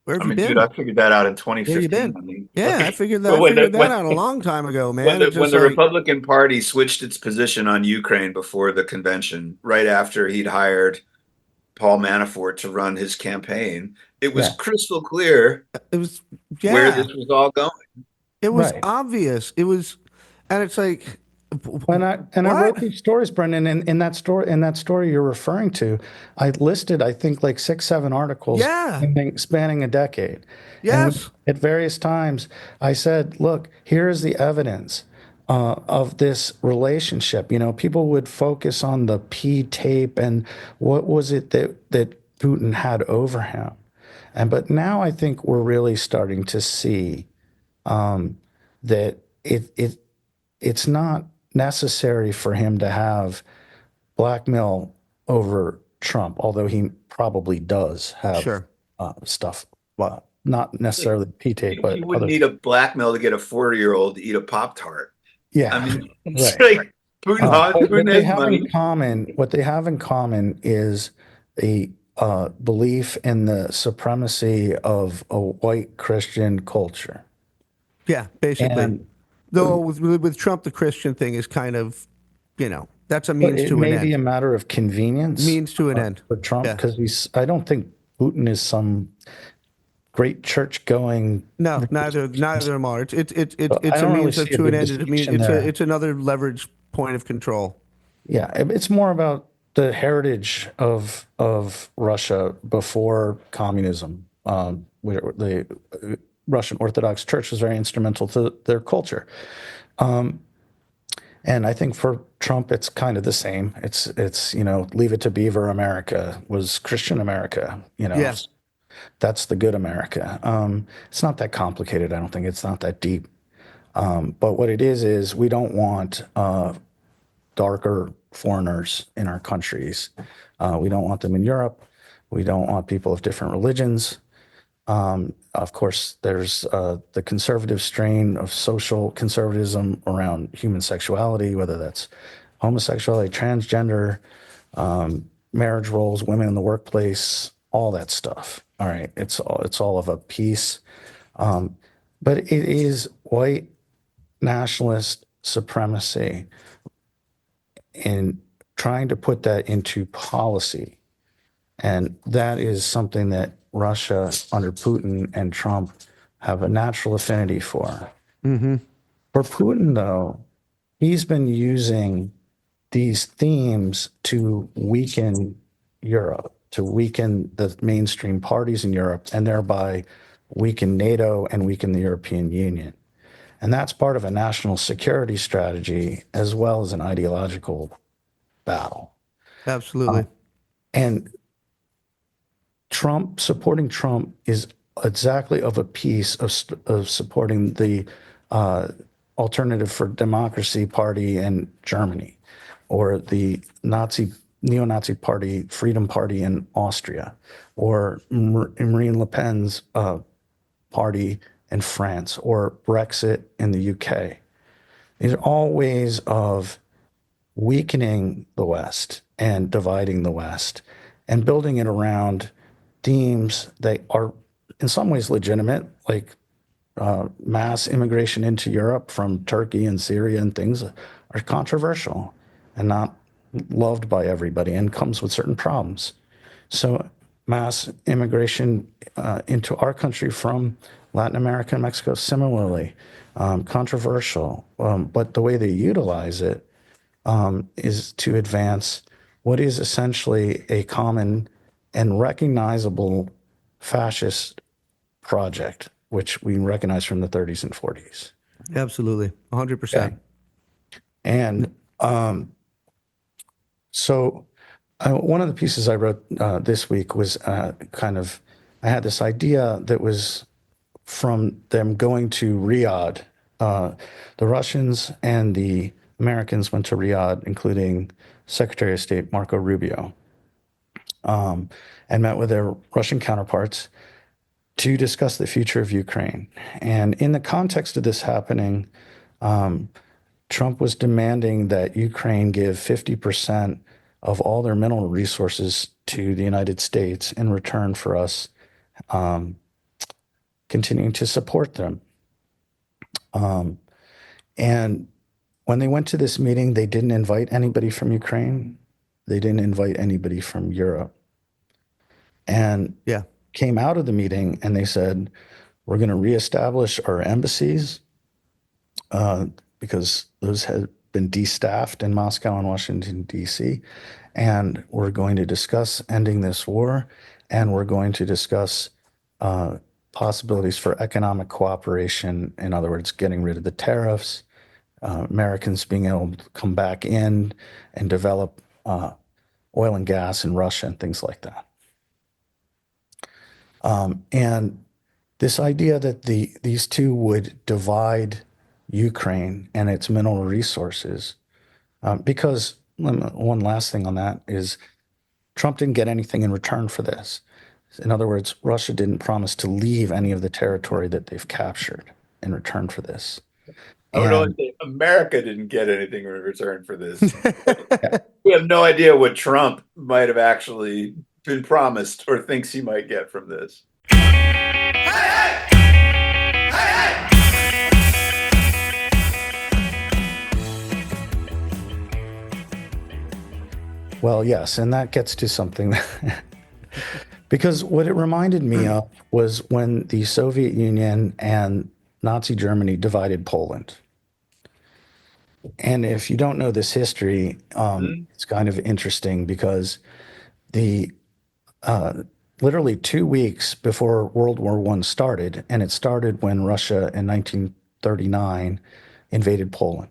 where have I you mean, dude, been? I figured that out in Where you 2015. been? I mean, Yeah, like, I when figured that out a long time ago, man. It's when just the like, Republican Party switched its position on Ukraine before the convention, right after he'd hired Paul Manafort to run his campaign, it was Yeah, crystal clear it was, where this yeah, was all going. it was right. obvious. It was, and it's like, And I what? wrote these stories, Brendan, and in that story you're referring to, I listed, I think, like 6, 7 articles Yeah, spanning a decade. And yes, at various times I said, look, here's the evidence of this relationship. People would focus on the P tape and what was it that Putin had over him. But now I think we're really starting to see that it's not necessary for him to have blackmail over Trump, although he probably does have sure. stuff, well, not Like, necessarily P-tape, but you wouldn't other. need a blackmail to get a 40-year-old to eat a Pop Tart. I Yeah, mean, it's right. like But Putin what they has have in money. common, is a belief in the supremacy of a white Christian culture. Yeah, basically. And Though with Trump, the Christian thing is kind of, that's a means it to an may be end. a matter of convenience Means to an end. for Trump Yeah. because I don't think Putin is some great church going No, neither religious of person. them are. So I It's a don't really means see a to an big end. distinction there. It's another leverage point of control. Yeah, it's more about the heritage of Russia before communism. Where the Russian Orthodox Church was very instrumental to their culture. And I think for Trump, it's kind of the same. It's Leave It to Beaver America was Christian America. Yeah, That's the good America. It's not that complicated. I don't think it's not that deep. But what it is we don't want darker foreigners in our countries. We don't want them in Europe. We don't want people of different religions. Of course, there's the conservative strain of social conservatism around human sexuality, whether that's homosexuality, transgender, marriage roles, women in the workplace, all that stuff. All right, it's all of a piece, but it is white nationalist supremacy in trying to put that into policy. And that is something that Russia under Putin and Trump have a natural affinity for. For Putin, though, he's been using these themes to weaken Europe, to weaken the mainstream parties in Europe, and thereby weaken NATO and weaken the European Union. And that's part of a national security strategy as well as an ideological battle. absolutely. And supporting Trump is exactly of a piece of supporting the uh, Alternative for Democracy Party in Germany, or the neo-Nazi party, Freedom Party in Austria, or Marine Le Pen's party in France, or Brexit in the UK. These are all ways of weakening the West and dividing the West and building it around themes that are in some ways legitimate, like mass immigration into Europe from Turkey and Syria and things are controversial and not loved by everybody and comes with certain problems. So mass immigration into our country from Latin America and Mexico, similarly, controversial. But the way they utilize it is to advance what is essentially a common and recognizable fascist project, which we recognize from the 30s and 40s. Absolutely. 100%. And so one of the pieces I wrote this week was I had this idea that was from them going to Riyadh. The Russians and the Americans went to Riyadh, including Secretary of State Marco Rubio, and met with their Russian counterparts to discuss the future of Ukraine. And in the context of this happening, Trump was demanding that Ukraine give 50% of all their mineral resources to the United States in return for us continuing to support them. And when they went to this meeting, they didn't invite anybody from Ukraine. They didn't invite anybody from Europe. And Yeah. came out of the meeting and they said, we're going to reestablish our embassies because those had been destaffed in Moscow and Washington, D.C. And we're going to discuss ending this war, and we're going to discuss possibilities for economic cooperation. In other words, getting rid of the tariffs, Americans being able to come back in and develop oil and gas in Russia and things like that. And this idea that these two would divide Ukraine and its mineral resources, because one last thing on that is Trump didn't get anything in return for this. In other words, Russia didn't promise to leave any of the territory that they've captured in return for this. I would only say America didn't get anything in return for this. We have no idea what Trump might have actually been promised or thinks he might get from this. Well, yes, and that gets to something because what it reminded me of was when the Soviet Union and Nazi Germany divided Poland. And if you don't know this history, it's kind of interesting because the literally 2 weeks before World War I started, and it started when Russia in 1939 invaded Poland.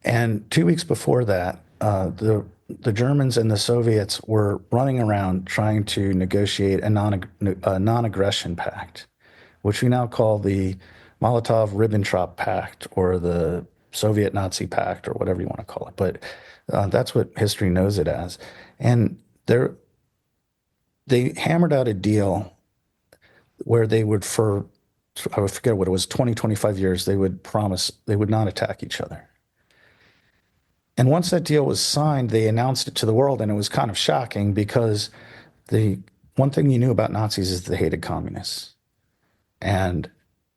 And 2 weeks before that, the Germans and the Soviets were running around trying to negotiate a non-aggression pact, which we now call the Molotov-Ribbentrop Pact or the Soviet-Nazi Pact or whatever you want to call it. But that's what history knows it as. And they hammered out a deal where they would, I would forget what it was, 20, 25 years, they would promise they would not attack each other. And once that deal was signed, they announced it to the world, and it was kind of shocking because the one thing you knew about Nazis is they hated communists. And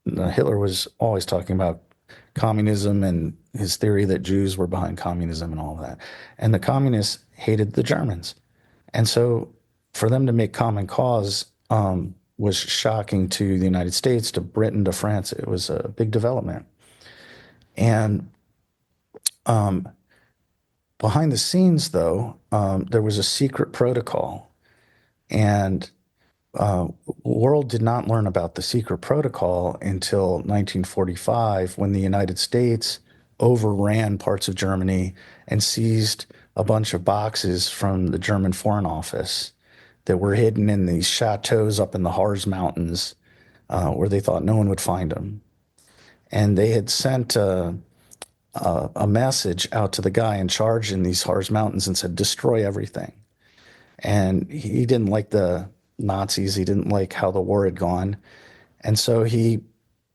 Hitler was always talking about communism and his theory that Jews were behind communism and all that. And the communists hated the Germans. And so for them to make common cause was shocking to the United States, to Britain, to France. It was a big development. And behind the scenes, though, there was a secret protocol. And the world did not learn about the secret protocol until 1945, when the United States overran parts of Germany and seized a bunch of boxes from the German Foreign Office that were hidden in these chateaus up in the Harz Mountains, where they thought no one would find them. And they had sent a message out to the guy in charge in these Harz Mountains and said, destroy everything. And he didn't like the Nazis. He didn't like how the war had gone. And so he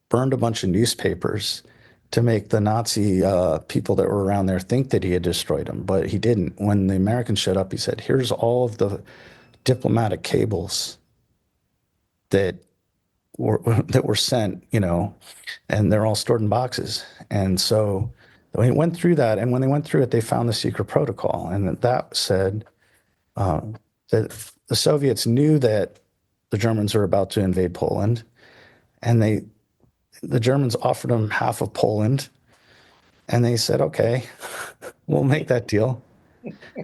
burned a bunch of newspapers to make the Nazi people that were around there think that he had destroyed them. But he didn't. When the Americans showed up, he said, here's all of the diplomatic cables that were sent, and they're all stored in boxes. And so they went through that, and when they went through it, they found the secret protocol, and that said that the Soviets knew that the Germans were about to invade Poland, and the Germans offered them half of Poland, and they said, "Okay, we'll make that deal."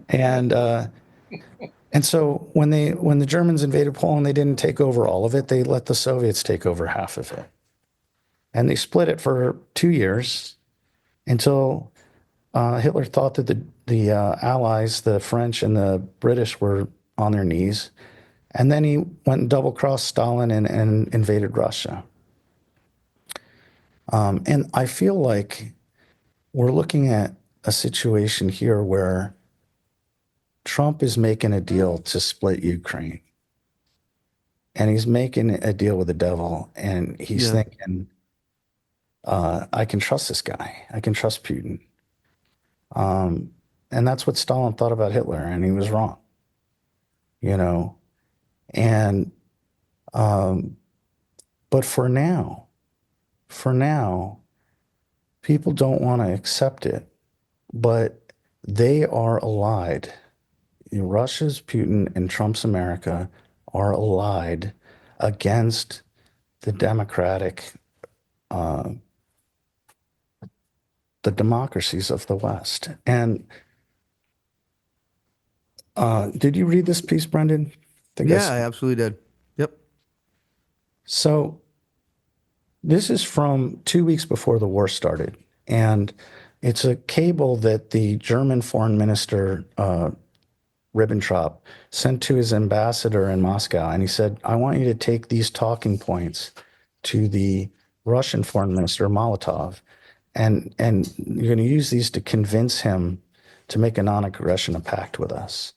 And so when the Germans invaded Poland, they didn't take over all of it. They let the Soviets take over half of it, and they split it for 2 years until Hitler thought that the Allies, the French and the British, were on their knees, and then he went and double-crossed Stalin and invaded Russia. And I feel like we're looking at a situation here where Trump is making a deal to split Ukraine, and he's making a deal with the devil, and he's thinking, I can trust this guy. I can trust Putin. And that's what Stalin thought about Hitler, and he was wrong. And but for now, people don't want to accept it, but they are allied. Russia's Putin and Trump's America are allied against the the democracies of the West. And did you read this piece, Brendan? I absolutely did. Yep. So this is from 2 weeks before the war started, and it's a cable that the German foreign minister, Ribbentrop, sent to his ambassador in Moscow, and he said, I want you to take these talking points to the Russian foreign minister, Molotov, and you're going to use these to convince him to make a non-aggression pact with us.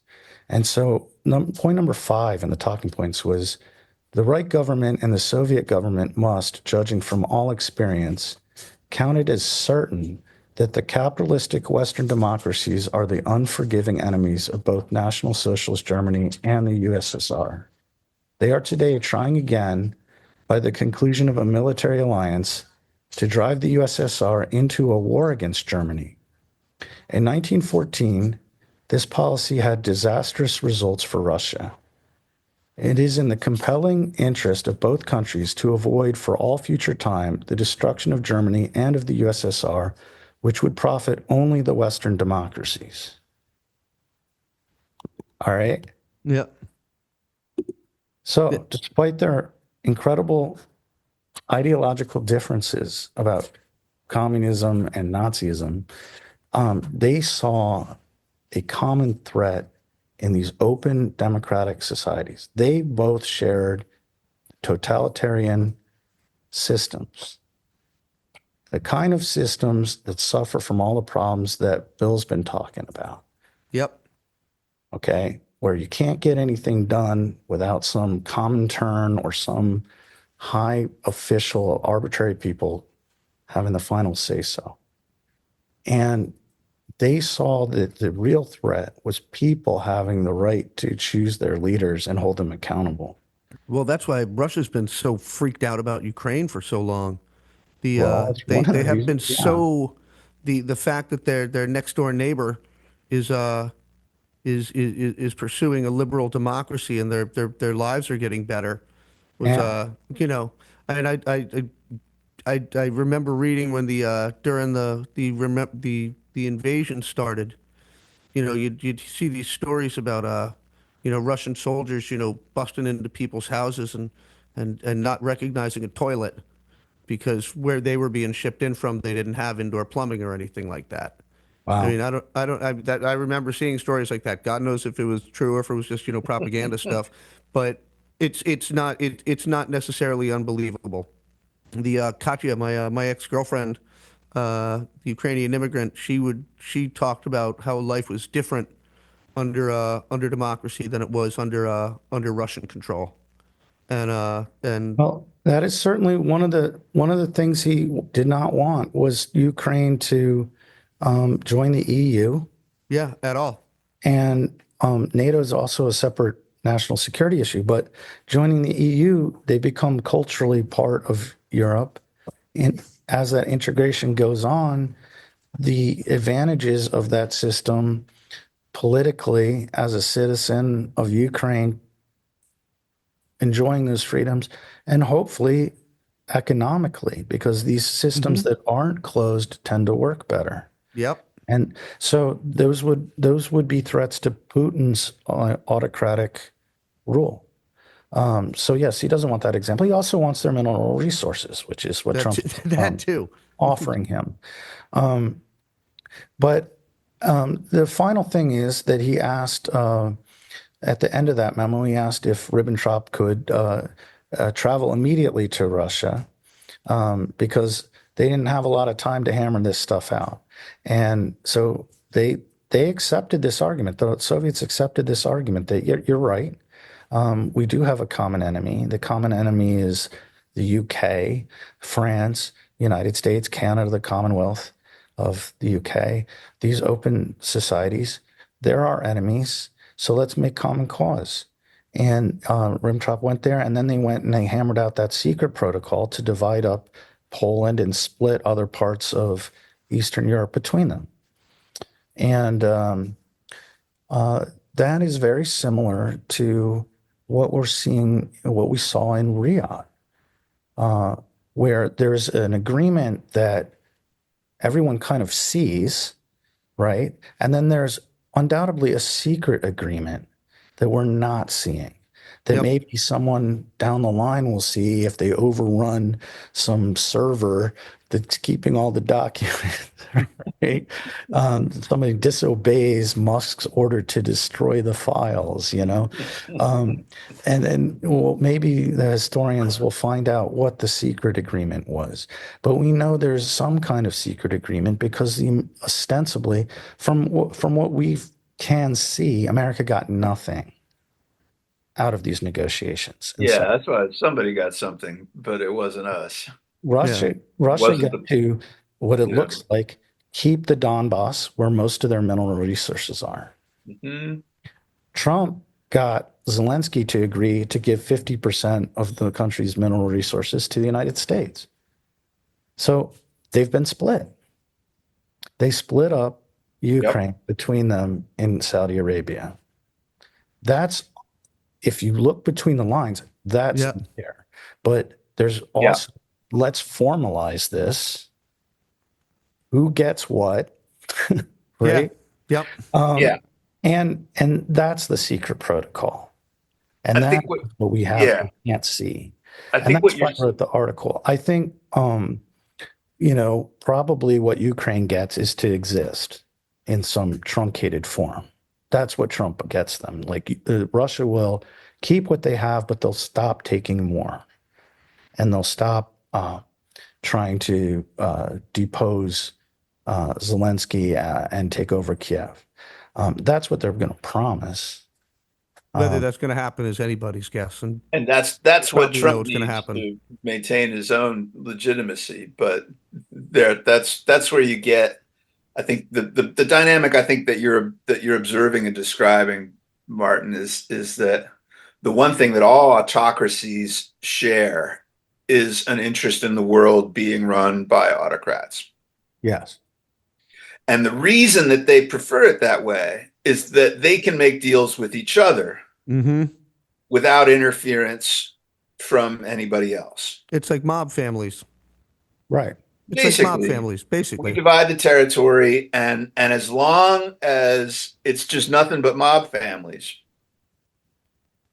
And so point number 5 in the talking points was, the Reich government and the Soviet government must, judging from all experience, count it as certain that the capitalistic Western democracies are the unforgiving enemies of both National Socialist Germany and the USSR. They are today trying again, by the conclusion of a military alliance, to drive the USSR into a war against Germany. In 1914, this policy had disastrous results for Russia. It is in the compelling interest of both countries to avoid for all future time the destruction of Germany and of the USSR, which would profit only the Western democracies. All right? Yep. So despite their incredible ideological differences about communism and Nazism, they saw a common threat in these open democratic societies. They both shared totalitarian systems, the kind of systems that suffer from all the problems that Bill's been talking about. Yep. Okay, where you can't get anything done without some Comintern or some high official, arbitrary people having the final say so. And they saw that the real threat was people having the right to choose their leaders and hold them accountable. Well, that's why Russia's been so freaked out about Ukraine for so long. That's one of They the have been reasons, yeah. so the fact that their next door neighbor is pursuing a liberal democracy and their lives are getting better was and I remember reading when during the invasion started, you'd see these stories about Russian soldiers busting into people's houses and not recognizing a toilet because where they were being shipped in from, they didn't have indoor plumbing or anything like that. I Wow. mean, I remember seeing stories like that. God knows if it was true or if it was just, propaganda stuff, but it's not necessarily unbelievable. The Katya, my ex-girlfriend, the Ukrainian immigrant, she talked about how life was different under democracy than it was under Russian control. And Well, that is certainly one of the things he did not want was Ukraine to join the EU, yeah, at all. and NATO is also a separate national security issue. But joining the EU, they become culturally part of Europe, and as that integration goes on, the advantages of that system politically as a citizen of Ukraine enjoying those freedoms and hopefully economically because these systems that aren't closed tend to work better. Yep. And so those would be threats to Putin's autocratic rule. So yes, he doesn't want that example. He also wants their mineral resources, which is what That's Trump that too. offering him. But the final thing is that he asked at the end of that memo, he asked if Ribbentrop could travel immediately to Russia because they didn't have a lot of time to hammer this stuff out. And so they accepted this argument. The Soviets accepted this argument that you're right. We do have a common enemy. The common enemy is the UK, France, United States, Canada, the Commonwealth of the UK. These open societies, they're our enemies. So let's make common cause. And Ribbentrop went there, and then they went and they hammered out that secret protocol to divide up Poland and split other parts of Eastern Europe between them. And that is very similar to what we're seeing, what we saw in Riyadh, where there's an agreement that everyone kind of sees, right? And then there's undoubtedly a secret agreement that we're not seeing, that Yep. maybe someone down the line will see if they overrun some server that's keeping all the documents, right? Somebody disobeys Musk's order to destroy the files, and then well, maybe the historians will find out what the secret agreement was. But we know there's some kind of secret agreement because ostensibly, from what we can see, America got nothing out of these negotiations. And Yeah, so that's why somebody got something, but it wasn't us. Yeah. Russia Wasn't got to what it you know. looks like keep the Donbass where most of their mineral resources are. Mhm. Trump got Zelensky to agree to give 50% of the country's mineral resources to the United States. So they've been split. They split up Ukraine between them in Saudi Arabia. That's, if you look between the lines, that's Yeah. there. But there's also, let's formalize this. Who gets what, right? Yep. Yeah. And that's the secret protocol. And I that's think what what we have, yeah, we can't see. I And think that's what why you're I wrote the article. I think, probably what Ukraine gets is to exist in some truncated form. That's what Trump gets them. Like Russia will keep what they have, but they'll stop taking more, and they'll stop trying to depose Zelensky and take over Kiev. That's what they're going to promise. Whether that's going to happen is anybody's guess, and and that's what probably know Trump it's going to needs happen. to maintain his own legitimacy. But that's where you get, I think the dynamic I think that you're observing and describing, Martin, is that the one thing that all autocracies share is an interest in the world being run by autocrats. Yes. And the reason that they prefer it that way is that they can make deals with each other Mm-hmm. without interference from anybody else. It's like mob families. Right. It's like mob Basically, families, we basically. divide the territory, and as long as it's just nothing but mob families,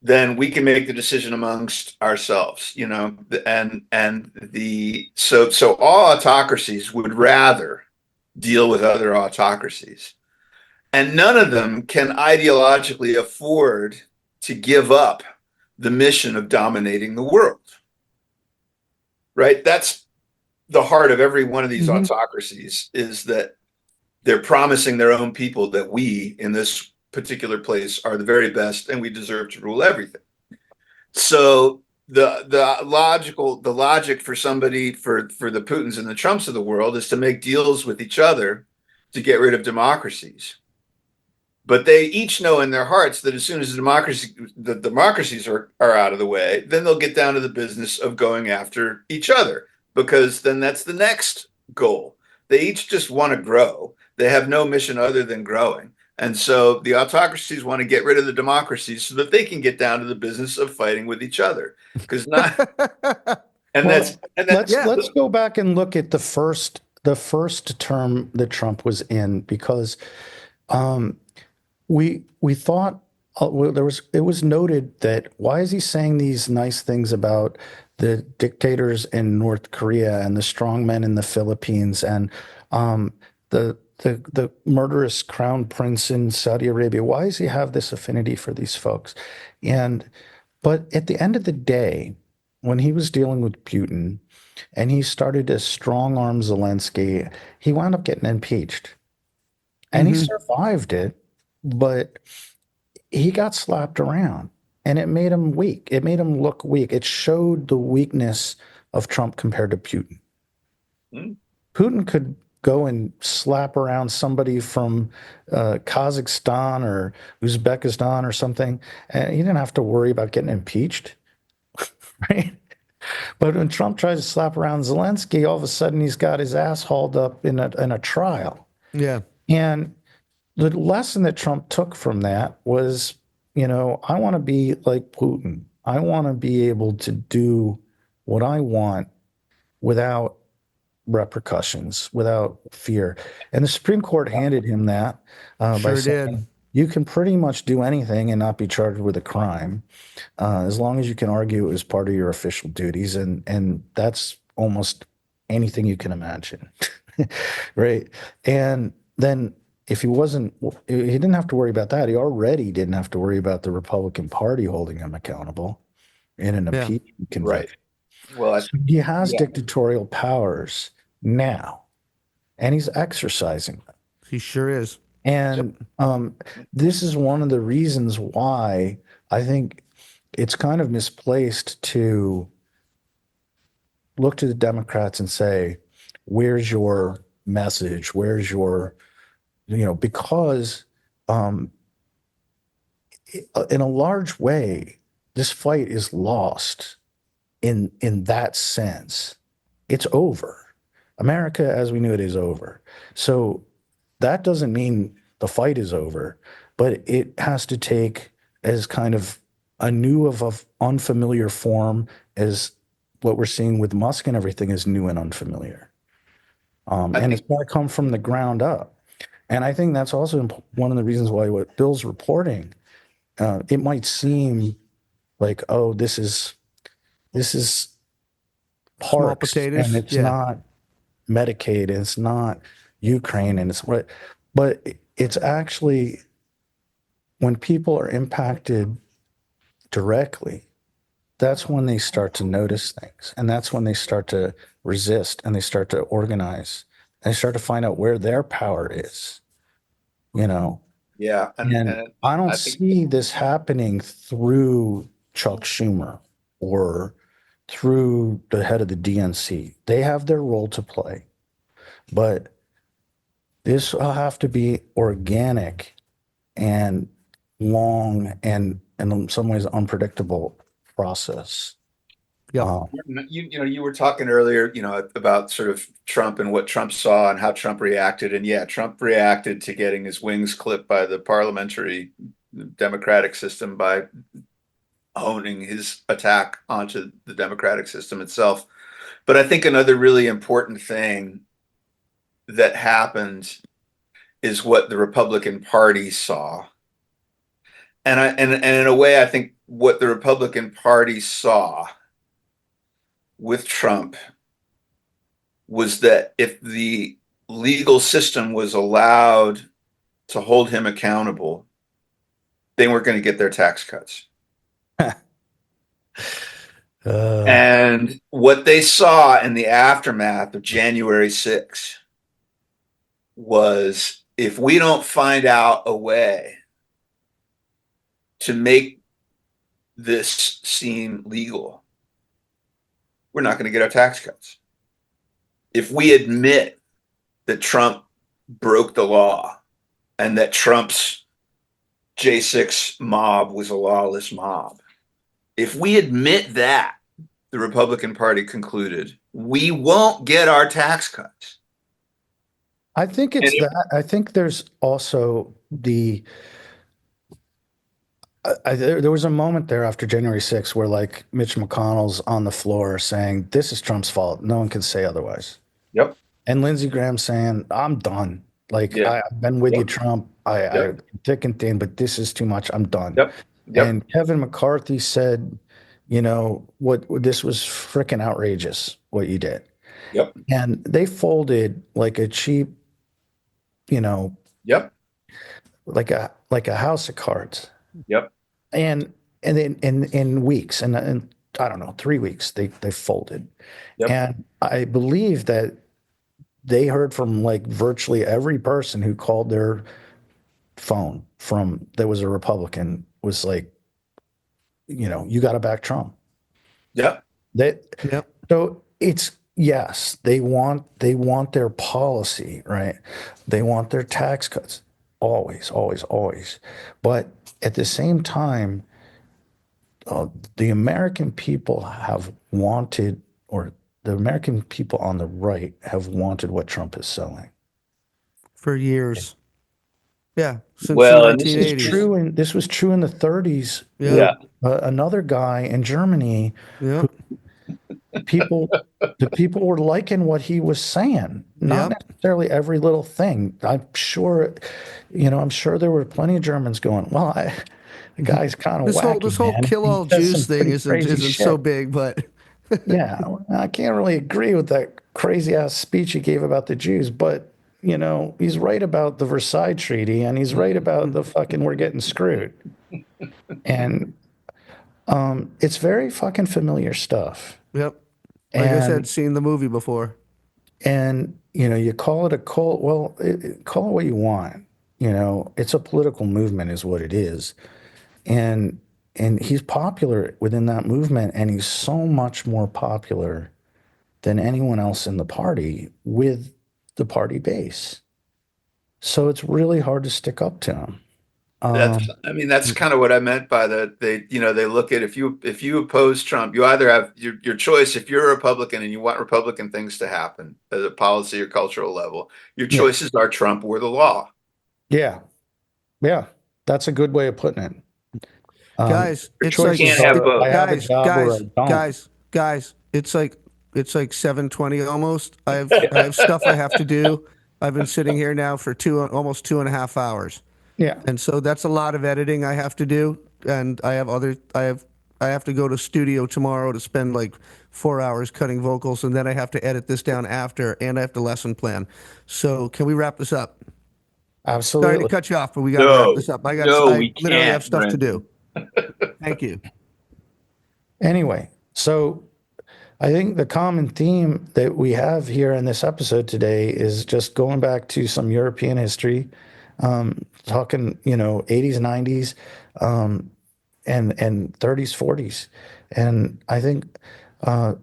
then we can make the decision amongst ourselves, and the so all autocracies would rather deal with other autocracies. And none of them can ideologically afford to give up the mission of dominating the world. Right? That's the heart of every one of these autocracies, is that they're promising their own people that we in this particular place are the very best and we deserve to rule everything. So the logic for somebody, for the Putins and the Trumps of the world, is to make deals with each other to get rid of democracies. But they each know in their hearts that as soon as the democracies are out of the way, then they'll get down to the business of going after each other, because then that's the next goal. They each just want to grow. They have no mission other than growing. And so the autocracies want to get rid of the democracies so that they can get down to the business of fighting with each other. Because not and Well, that's let's go back and look at the first term that Trump was in, because we thought it was noted that, why is he saying these nice things about the dictators in North Korea and the strongmen in the Philippines and the murderous crown prince in Saudi Arabia? Why does he have this affinity for these folks? But at the end of the day, when he was dealing with Putin and he started to strong arm Zelensky, he wound up getting impeached. And he survived it, but he got slapped around and it made him weak. It made him look weak. It showed the weakness of Trump compared to Putin. Putin could go and slap around somebody from Kazakhstan or Uzbekistan or something, and he didn't have to worry about getting impeached, right? But when Trump tries to slap around Zelensky, all of a sudden he's got his ass hauled up in a trial. Yeah. And the lesson that Trump took from that was, I want to be like Putin. I want to be able to do what I want without repercussions, without fear. And the Supreme Court handed him that by Sure saying, did. you can pretty much do anything and not be charged with a crime, as long as you can argue it was part of your official duties. And that's almost anything you can imagine. Right. And then if he didn't have to worry about that. He already didn't have to worry about the Republican Party holding him accountable in an impeachment conviction. right. Well, So he has dictatorial powers now, and he's exercising them. He sure is. And this is one of the reasons why I think it's kind of misplaced to look to the Democrats and say, where's your message? Where's your, because in a large way, this fight is lost in that sense. It's over. America as we knew it is over. So that doesn't mean the fight is over, but it has to take as kind of a new of unfamiliar form, as what we're seeing with Musk and everything is new and unfamiliar. And it's got to come from the ground up. And I think that's also one of the reasons why what Bill's reporting, it might seem like, oh, this is Small parks, potatoes. and it's not Medicaid, and it's not Ukraine, and but it's actually, when people are impacted directly, that's when they start to notice things, and that's when they start to resist, and they start to organize, and they start to find out where their power is, Yeah. And I don't see this happening through Chuck Schumer or through the head of the DNC. They have their role to play, but this will have to be organic and long and in some ways unpredictable process. Yeah. You were talking earlier, about sort of Trump and what Trump saw and how Trump reacted. And Trump reacted to getting his wings clipped by the parliamentary democratic system by honing his attack onto the democratic system itself. But I think another really important thing that happened is what the Republican Party saw. And in a way, I think what the Republican Party saw with Trump was that if the legal system was allowed to hold him accountable, they weren't going to get their tax cuts. And what they saw in the aftermath of January 6th was, if we don't find out a way to make this seem legal, we're not going to get our tax cuts. If we admit that Trump broke the law and that Trump's J6 mob was a lawless mob, if we admit that, the Republican Party concluded, we won't get our tax cuts. I think it's that. I think there's also there was a moment there after January 6th where like Mitch McConnell's on the floor saying, this is Trump's fault. No one can say otherwise. Yep. And Lindsey Graham saying, I'm done. Like, Yeah. I've been with you, Yep. Trump. Yep. I thick and thin, but this is too much. I'm done. Yep. Yep. And Kevin McCarthy said, you know, what this was freaking outrageous, what you did. Yep. And they folded like a cheap, you know, Yep. like a house of cards. Yep. And then in weeks, and I don't know, 3 weeks, they folded. Yep. And I believe that they heard from like virtually every person who called their phone from that was a Republican was like, you know, you got to back Trump. Yep. Yep. So it's yes, they want their policy, right? They want their tax cuts, always, always, always. But at the same time, the American people have wanted, or the American people on the right have wanted what Trump is selling. For years. Yeah, since Well, the and this is 1980s. True, and this was true in the 30s. Yeah. With, another guy in Germany, Yep. the people were liking what he was saying, not Yep. necessarily every little thing. I'm sure, you know, I'm sure there were plenty of Germans going, well, the guy's kind of wacky, This whole man. kill He all says Jews some thing pretty isn't crazy so shit. big, but Yeah, I can't really agree with that crazy ass speech he gave about the Jews, but you know, he's right about the Versailles Treaty and he's right about the fucking we're getting screwed. And it's very fucking familiar stuff. yep. Like I said, And seen the movie before. you know, you call it a cult, well, call it what you want. You know, it's a political movement is what it is. And he's popular within that movement, and he's so much more popular than anyone else in the party with the party base. So it's really hard to stick up to him. That's kind of what I meant by they look at, if you oppose Trump, you either have your choice. If you're a Republican and you want Republican things to happen at a policy or cultural level, your Yeah. choices are Trump or the law. Yeah. Yeah. That's a good way of putting it. Guys, Your it's choice like is can't have either both. I have a job or I don't. guys, it's like 7:20 almost. I have stuff I have to do. I've been sitting here now for almost 2.5 hours. Yeah. And so that's a lot of editing I have to do. And I have to go to studio tomorrow to spend like 4 hours cutting vocals, and then I have to edit this down after, and I have to lesson plan. So can we wrap this up? Sorry to Absolutely. cut you off, but we got to wrap this up. I we literally have can't, stuff to Brendan. do. Thank you. Anyway, so I think the common theme that we have here in this episode today is just going back to some European history, talking, you know, 80s, 90s, and 30s, 40s. And I think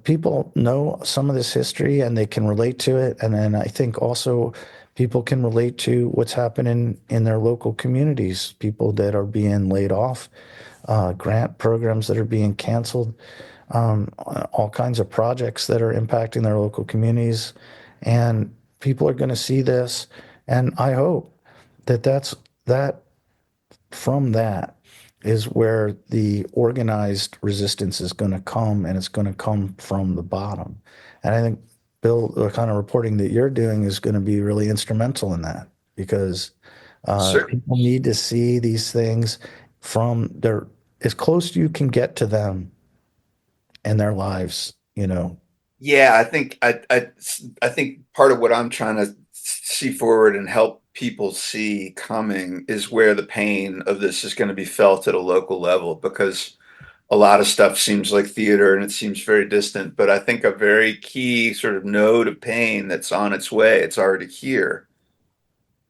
people know some of this history and they can relate to it. And then I think also people can relate to what's happening in their local communities, people that are being laid off, grant programs that are being canceled, all kinds of projects that are impacting their local communities. And people are going to see this. And I hope that from that is where the organized resistance is going to come, and it's going to come from the bottom. And I think, Bill, the kind of reporting that you're doing is going to be really instrumental in that, because people need to see these things from their, as close you can get to them in their lives, you know, Yeah, I think part of what I'm trying to see forward and help people see coming is where the pain of this is going to be felt at a local level, because a lot of stuff seems like theater and it seems very distant. But I think a very key sort of node of pain that's on its way, it's already here,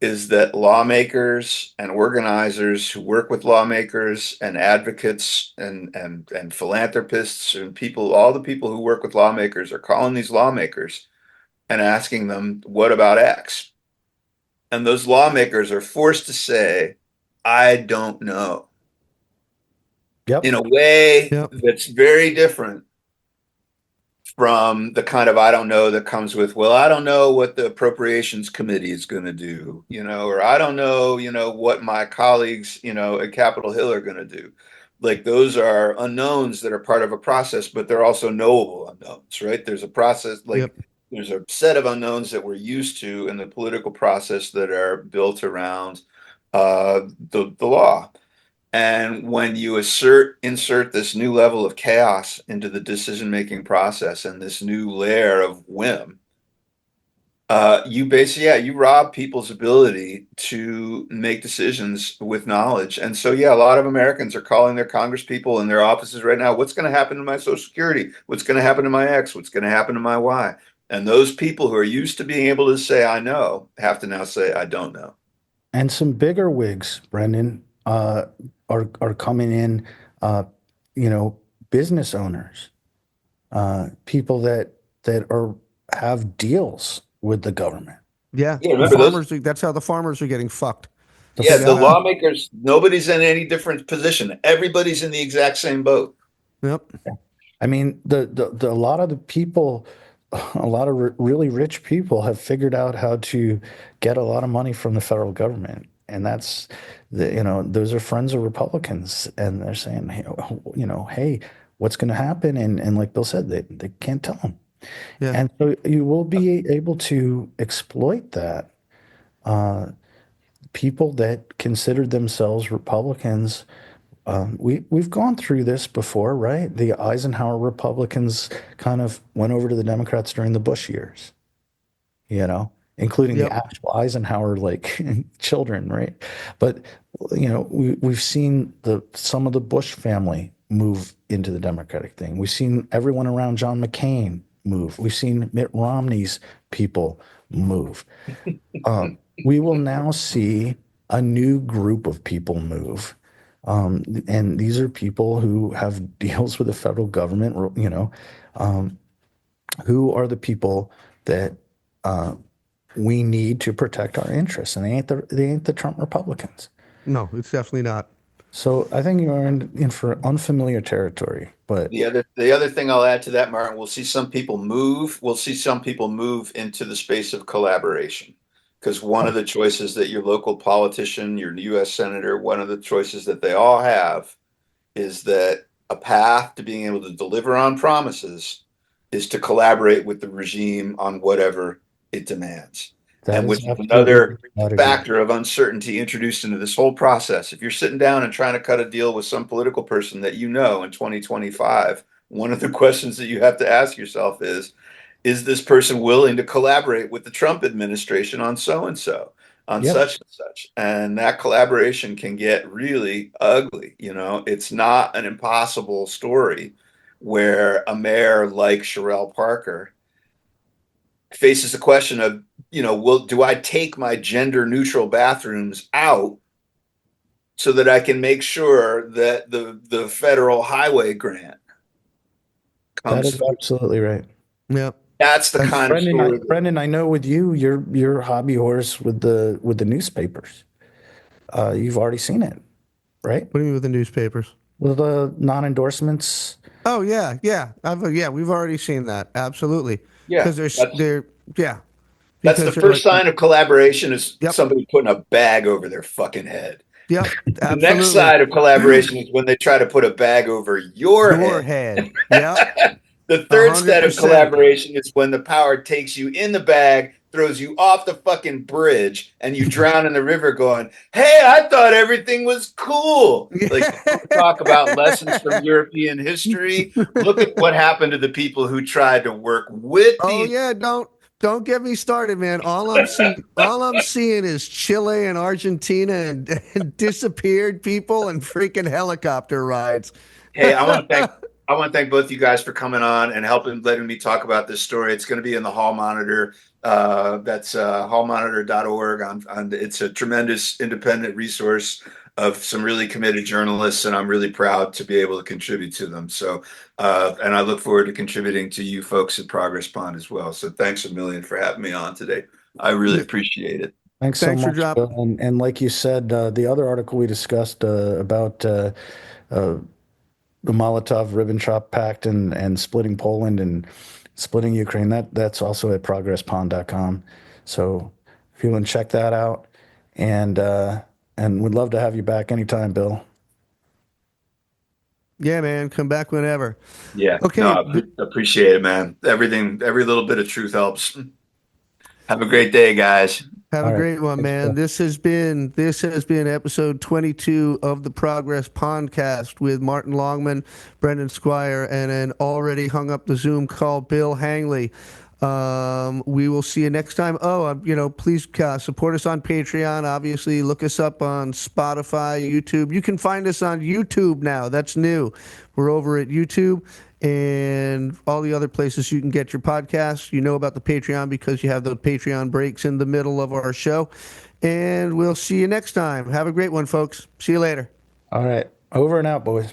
is that lawmakers and organizers who work with lawmakers and advocates and philanthropists and people, all the people who work with lawmakers are calling these lawmakers and asking them, what about X? And those lawmakers are forced to say, I don't know, Yep. in a way Yep. that's very different from the kind of I don't know that comes with, well, I don't know what the appropriations committee is going to do, or I don't know, what my colleagues, at Capitol Hill are going to do. Like those are unknowns that are part of a process, but they're also knowable unknowns, right? There's a process, like Yep. there's a set of unknowns that we're used to in the political process that are built around the law. And when you insert this new level of chaos into the decision-making process and this new layer of whim, you basically, yeah, you rob people's ability to make decisions with knowledge. And so, yeah, a lot of Americans are calling their congresspeople in their offices right now, what's going to happen to my Social Security? What's going to happen to my X? What's going to happen to my Y? And those people who are used to being able to say, I know, have to now say, I don't know. And some bigger wigs, Brendan, are coming in. Uh, business owners, people that are have deals with the government. Yeah. Yeah, The remember those. farmers, that's how the farmers are getting fucked. Yeah, They the got lawmakers, nobody's in any different position. Everybody's in the exact same boat. Yep. I mean, the a lot of the people, a lot of really rich people have figured out how to get a lot of money from the federal government, and that's those are friends of Republicans, and they're saying, hey, hey, what's going to happen? And like Bill said, they can't tell them, Yeah. and so you will be able to exploit that. People that considered themselves Republicans, we've gone through this before, right? The Eisenhower Republicans kind of went over to the Democrats during the Bush years, including the Yep. actual Eisenhower like children, right? But we've seen some of the Bush family move into the Democratic thing. We've seen everyone around John McCain move. We've seen Mitt Romney's people move. We will now see a new group of people move. And these are people who have deals with the federal government, who are the people that we need to protect our interests. And they ain't the Trump Republicans. No, it's definitely not. So I think you're in for unfamiliar territory. But The other thing I'll add to that, Martin, we'll see some people move. We'll see some people move into the space of collaboration. Because one of the choices that your local politician, your US senator, one of the choices that they all have is that a path to being able to deliver on promises is to collaborate with the regime on whatever it demands. that And is which is absolutely another the strategy. factor of uncertainty introduced into this whole process. If you're sitting down and trying to cut a deal with some political person that you know in 2025, one of the questions that you have to ask yourself is this person willing to collaborate with the Trump administration on so and so, on Yep. such and such? And that collaboration can get really ugly. It's not an impossible story where a mayor like Sherelle Parker faces the question of, do I take my gender neutral bathrooms out so that I can make sure that the federal highway grant That comes is through? absolutely right. Yep. That's the And kind of Brendan, story. Brendan, I know with you, your hobby horse with the newspapers. You've already seen it, right? What do you mean with the newspapers? With the non-endorsements. Oh yeah, yeah. We've already seen that. Absolutely. Yeah, Because that's yeah. that's the Because they're first like, sign of collaboration is yep, somebody putting a bag over their fucking head. yep, The next absolutely. side of collaboration is when they try to put a bag over your Your head. head. Yep. The A third hundred set of percent. collaboration is when the power takes you in the bag, throws you off the fucking bridge and you drown in the river going, hey, I thought everything was cool. Like, talk about lessons from European history. Look at what happened to the people who tried to work with Oh these. yeah, don't get me started, man. All I'm seeing is Chile and Argentina and disappeared people and freaking helicopter rides. Hey, I want to thank both you guys for coming on and letting me talk about this story. It's going to be in the Hall Monitor. That's hallmonitor.org. It's a tremendous independent resource of some really committed journalists, and I'm really proud to be able to contribute to them. So, and I look forward to contributing to you folks at Progress Pond as well. So, thanks a million for having me on today. I really appreciate it. Thanks so Thanks for much, dropping. Bill. And like you said, the other article we discussed about the Molotov-Ribbentrop Pact and splitting Poland and splitting Ukraine, that's also at progresspond.com. So if you want to check that out, and we'd love to have you back anytime, Bill. Yeah, man, come back whenever. Yeah, Okay, no, I appreciate it, man. Everything, every little bit of truth helps. Have a great day, guys. have All a right. great one, Thanks, man. Bill. This has been episode 22 of the Progress Pondcast with Martin Longman, Brendan Skwire, and an already hung up the Zoom call, Bill Hangley. We will see you next time. Please support us on Patreon. Obviously, look us up on Spotify, YouTube. You can find us on YouTube now. That's new. We're over at YouTube and all the other places you can get your podcasts. You know about the Patreon because you have the Patreon breaks in the middle of our show. And we'll see you next time. Have a great one, folks. See you later. All right. Over and out, boys.